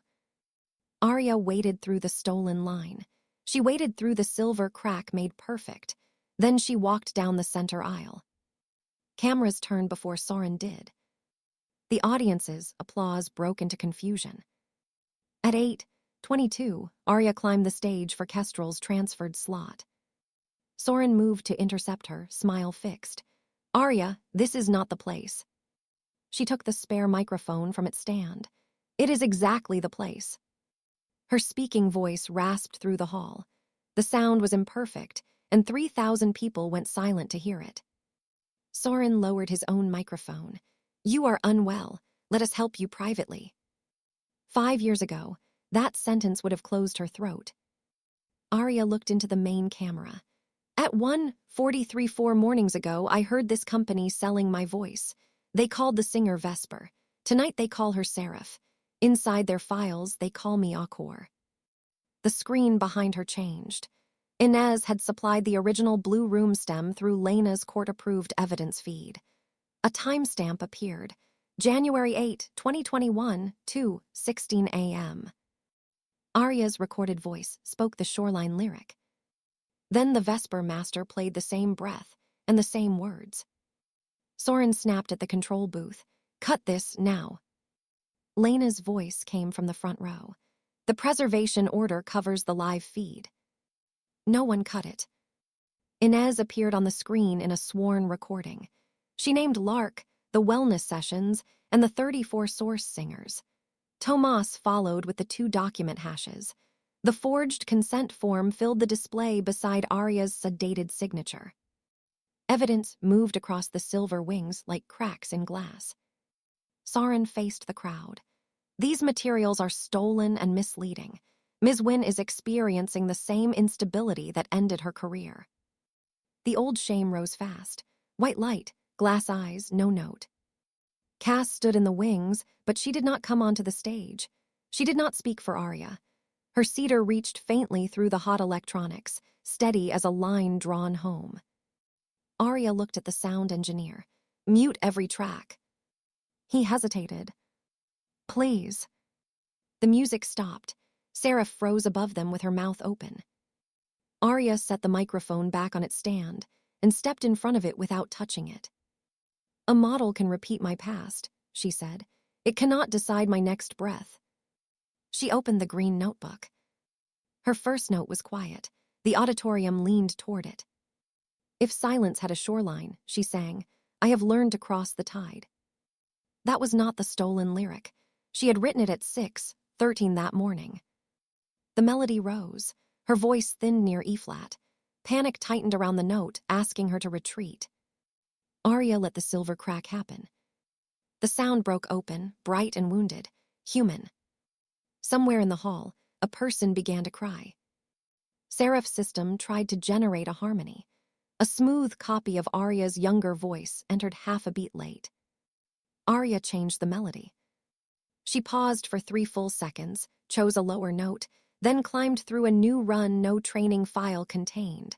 Arya waded through the stolen line. She waded through the silver crack made perfect. Then she walked down the center aisle. Cameras turned before Soren did. The audience's applause broke into confusion. At 8:22, Arya climbed the stage for Kestrel's transferred slot. Soren moved to intercept her, smile fixed. Arya, this is not the place. She took the spare microphone from its stand. It is exactly the place. Her speaking voice rasped through the hall. The sound was imperfect, and 3,000 people went silent to hear it. Soren lowered his own microphone. You are unwell. Let us help you privately. 5 years ago, that sentence would have closed her throat. Arya looked into the main camera. At 1:43 4 mornings ago, I heard this company selling my voice. They called the singer Vesper. Tonight they call her Seraph. Inside their files, they call me Akor. The screen behind her changed. Inez had supplied the original Blue Room stem through Lena's court-approved evidence feed. A timestamp appeared. January 8, 2021, 2:16 a.m. Arya's recorded voice spoke the Shoreline lyric. Then the Vesper master played the same breath and the same words. Soren snapped at the control booth. Cut this now. Lena's voice came from the front row. The preservation order covers the live feed. No one cut it. Inez appeared on the screen in a sworn recording. She named Lark, the wellness sessions, and the 34 source singers. Tomas followed with the 2 document hashes. The forged consent form filled the display beside Arya's sedated signature. Evidence moved across the silver wings like cracks in glass. Soren faced the crowd. These materials are stolen and misleading. Ms. Wynne is experiencing the same instability that ended her career. The old shame rose fast. White light, glass eyes, no note. Cass stood in the wings, but she did not come onto the stage. She did not speak for Arya. Her cedar reached faintly through the hot electronics, steady as a line drawn home. Arya looked at the sound engineer. Mute every track. He hesitated. Please. The music stopped. Seraph froze above them with her mouth open. Arya set the microphone back on its stand and stepped in front of it without touching it. A model can repeat my past, she said. It cannot decide my next breath. She opened the green notebook. Her first note was quiet. The auditorium leaned toward it. If silence had a shoreline, she sang, I have learned to cross the tide. That was not the stolen lyric. She had written it at 6:13 that morning. The melody rose. Her voice thinned near E-flat. Panic tightened around the note, asking her to retreat. Arya let the silver crack happen. The sound broke open, bright and wounded, human. Somewhere in the hall, a person began to cry. Seraph's system tried to generate a harmony. A smooth copy of Arya's younger voice entered half a beat late. Arya changed the melody. She paused for 3 full seconds, chose a lower note, then climbed through a new run no training file contained.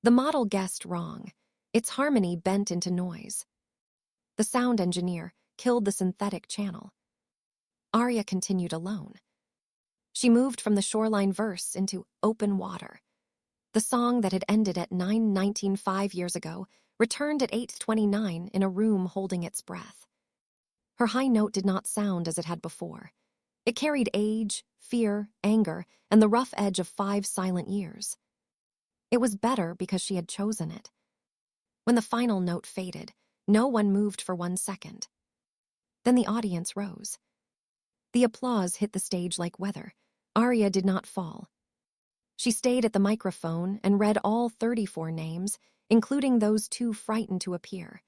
The model guessed wrong. Its harmony bent into noise. The sound engineer killed the synthetic channel. Arya continued alone. She moved from the shoreline verse into open water. The song that had ended at 9:19 5 years ago returned at 8:29 in a room holding its breath. Her high note did not sound as it had before. It carried age, fear, anger, and the rough edge of 5 silent years. It was better because she had chosen it. When the final note faded, no one moved for 1 second. Then the audience rose. The applause hit the stage like weather. Arya did not fall. She stayed at the microphone and read all 34 names, including those too frightened to appear.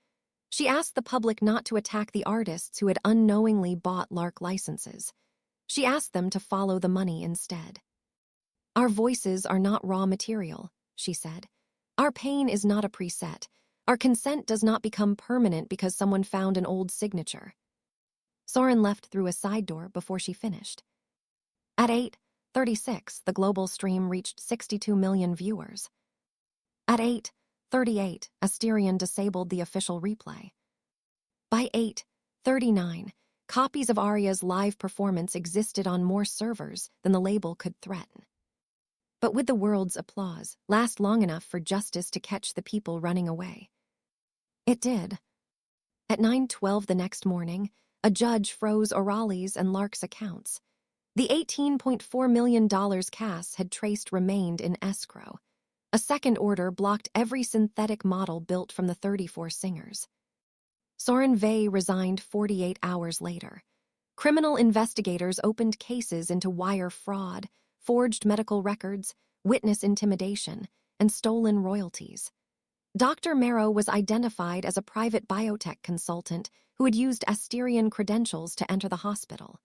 She asked the public not to attack the artists who had unknowingly bought Lark licenses. She asked them to follow the money instead. Our voices are not raw material, she said. Our pain is not a preset. Our consent does not become permanent because someone found an old signature. Soren left through a side door before she finished. At 8:36, the global stream reached 62 million viewers. At 8:38, Asterion disabled the official replay. By 8:39, Copies of Aria's live performance existed on more servers than the label could threaten. But would the world's applause last long enough for justice to catch the people running away? It did. At 9:12 the next morning, a judge froze O'Reilly's and Lark's accounts. The $18.4 million Cass had traced remained in escrow. A second order blocked every synthetic model built from the 34 singers. Soren Vey resigned 48 hours later. Criminal investigators opened cases into wire fraud, forged medical records, witness intimidation, and stolen royalties. Dr. Marrow was identified as a private biotech consultant who had used Asterian credentials to enter the hospital.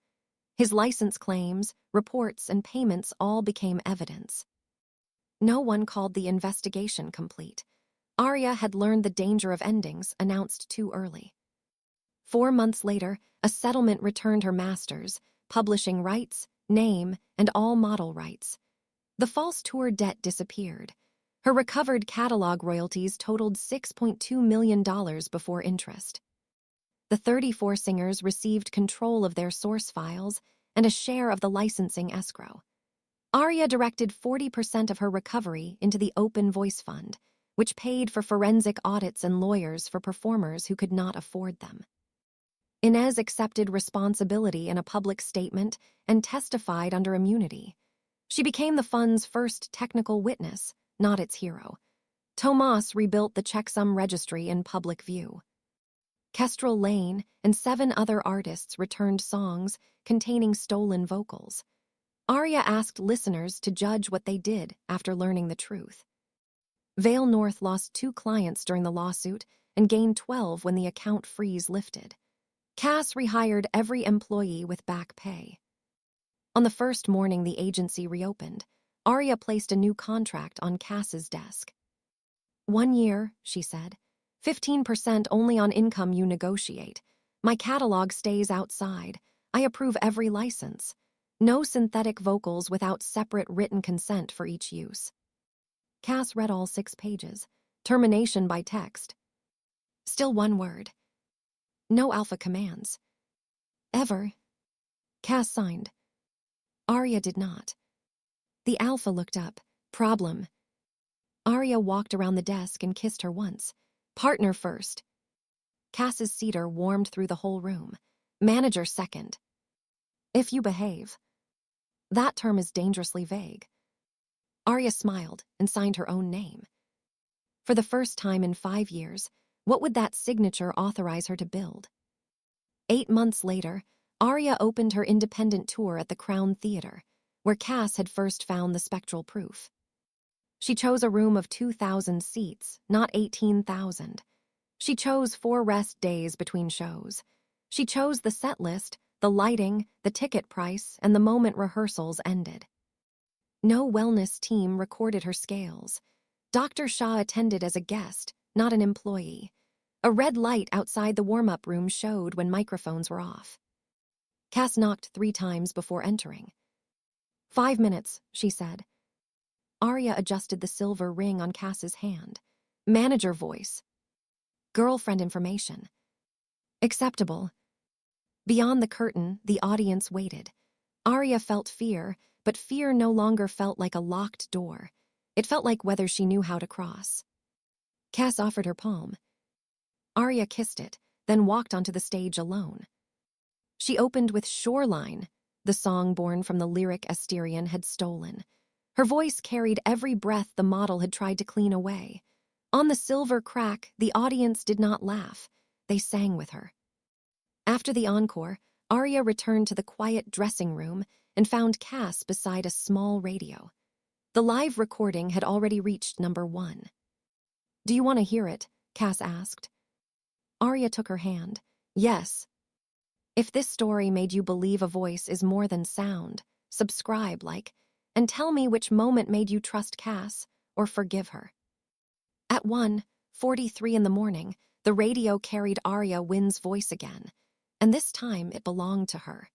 His license claims, reports, and payments all became evidence. No one called the investigation complete. Aria had learned the danger of endings announced too early. 4 months later, a settlement returned her masters, publishing rights, name, and all model rights. The false tour debt disappeared. Her recovered catalog royalties totaled $6.2 million before interest. The 34 singers received control of their source files and a share of the licensing escrow. Aria directed 40% of her recovery into the Open Voice Fund, which paid for forensic audits and lawyers for performers who could not afford them. Inez accepted responsibility in a public statement and testified under immunity. She became the fund's first technical witness, not its hero. Tomas rebuilt the checksum registry in public view. Kestrel Lane and 7 other artists returned songs containing stolen vocals. Aria asked listeners to judge what they did after learning the truth. Vale North lost 2 clients during the lawsuit and gained 12 when the account freeze lifted. Cass rehired every employee with back pay. On the first morning the agency reopened, Aria placed a new contract on Cass's desk. 1 year, she said. 15% only on income you negotiate. My catalog stays outside. I approve every license. No synthetic vocals without separate written consent for each use. Cass read all 6 pages. Termination by text. Still 1 word. No alpha commands. Ever. Cass signed. Aria did not. The alpha looked up. Problem. Aria walked around the desk and kissed her once. Partner first. Cass's cedar warmed through the whole room. Manager second. If you behave. That term is dangerously vague. Aria smiled and signed her own name. For the first time in 5 years, what would that signature authorize her to build? 8 months later, Aria opened her independent tour at the Crown Theatre, where Cass had first found the spectral proof. She chose a room of 2,000 seats, not 18,000. She chose 4 rest days between shows. She chose the set list, the lighting, the ticket price, and the moment rehearsals ended. No wellness team recorded her scales. Dr. Shah attended as a guest, not an employee. A red light outside the warm-up room showed when microphones were off. Cass knocked 3 times before entering. 5 minutes, she said. Aria adjusted the silver ring on Cass's hand. Manager voice. Girlfriend information. Acceptable. Beyond the curtain, the audience waited. Aria felt fear, but fear no longer felt like a locked door. It felt like whether she knew how to cross. Cass offered her palm. Aria kissed it, then walked onto the stage alone. She opened with Shoreline, the song born from the lyric Asterian had stolen. Her voice carried every breath the model had tried to clean away. On the silver crack, the audience did not laugh. They sang with her. After the encore, Aria returned to the quiet dressing room and found Cass beside a small radio. The live recording had already reached number 1. Do you want to hear it? Cass asked. Aria took her hand. Yes. If this story made you believe a voice is more than sound, subscribe, and tell me which moment made you trust Cass or forgive her. At 1:43 in the morning, the radio carried Aria Wynn's voice again, and this time it belonged to her.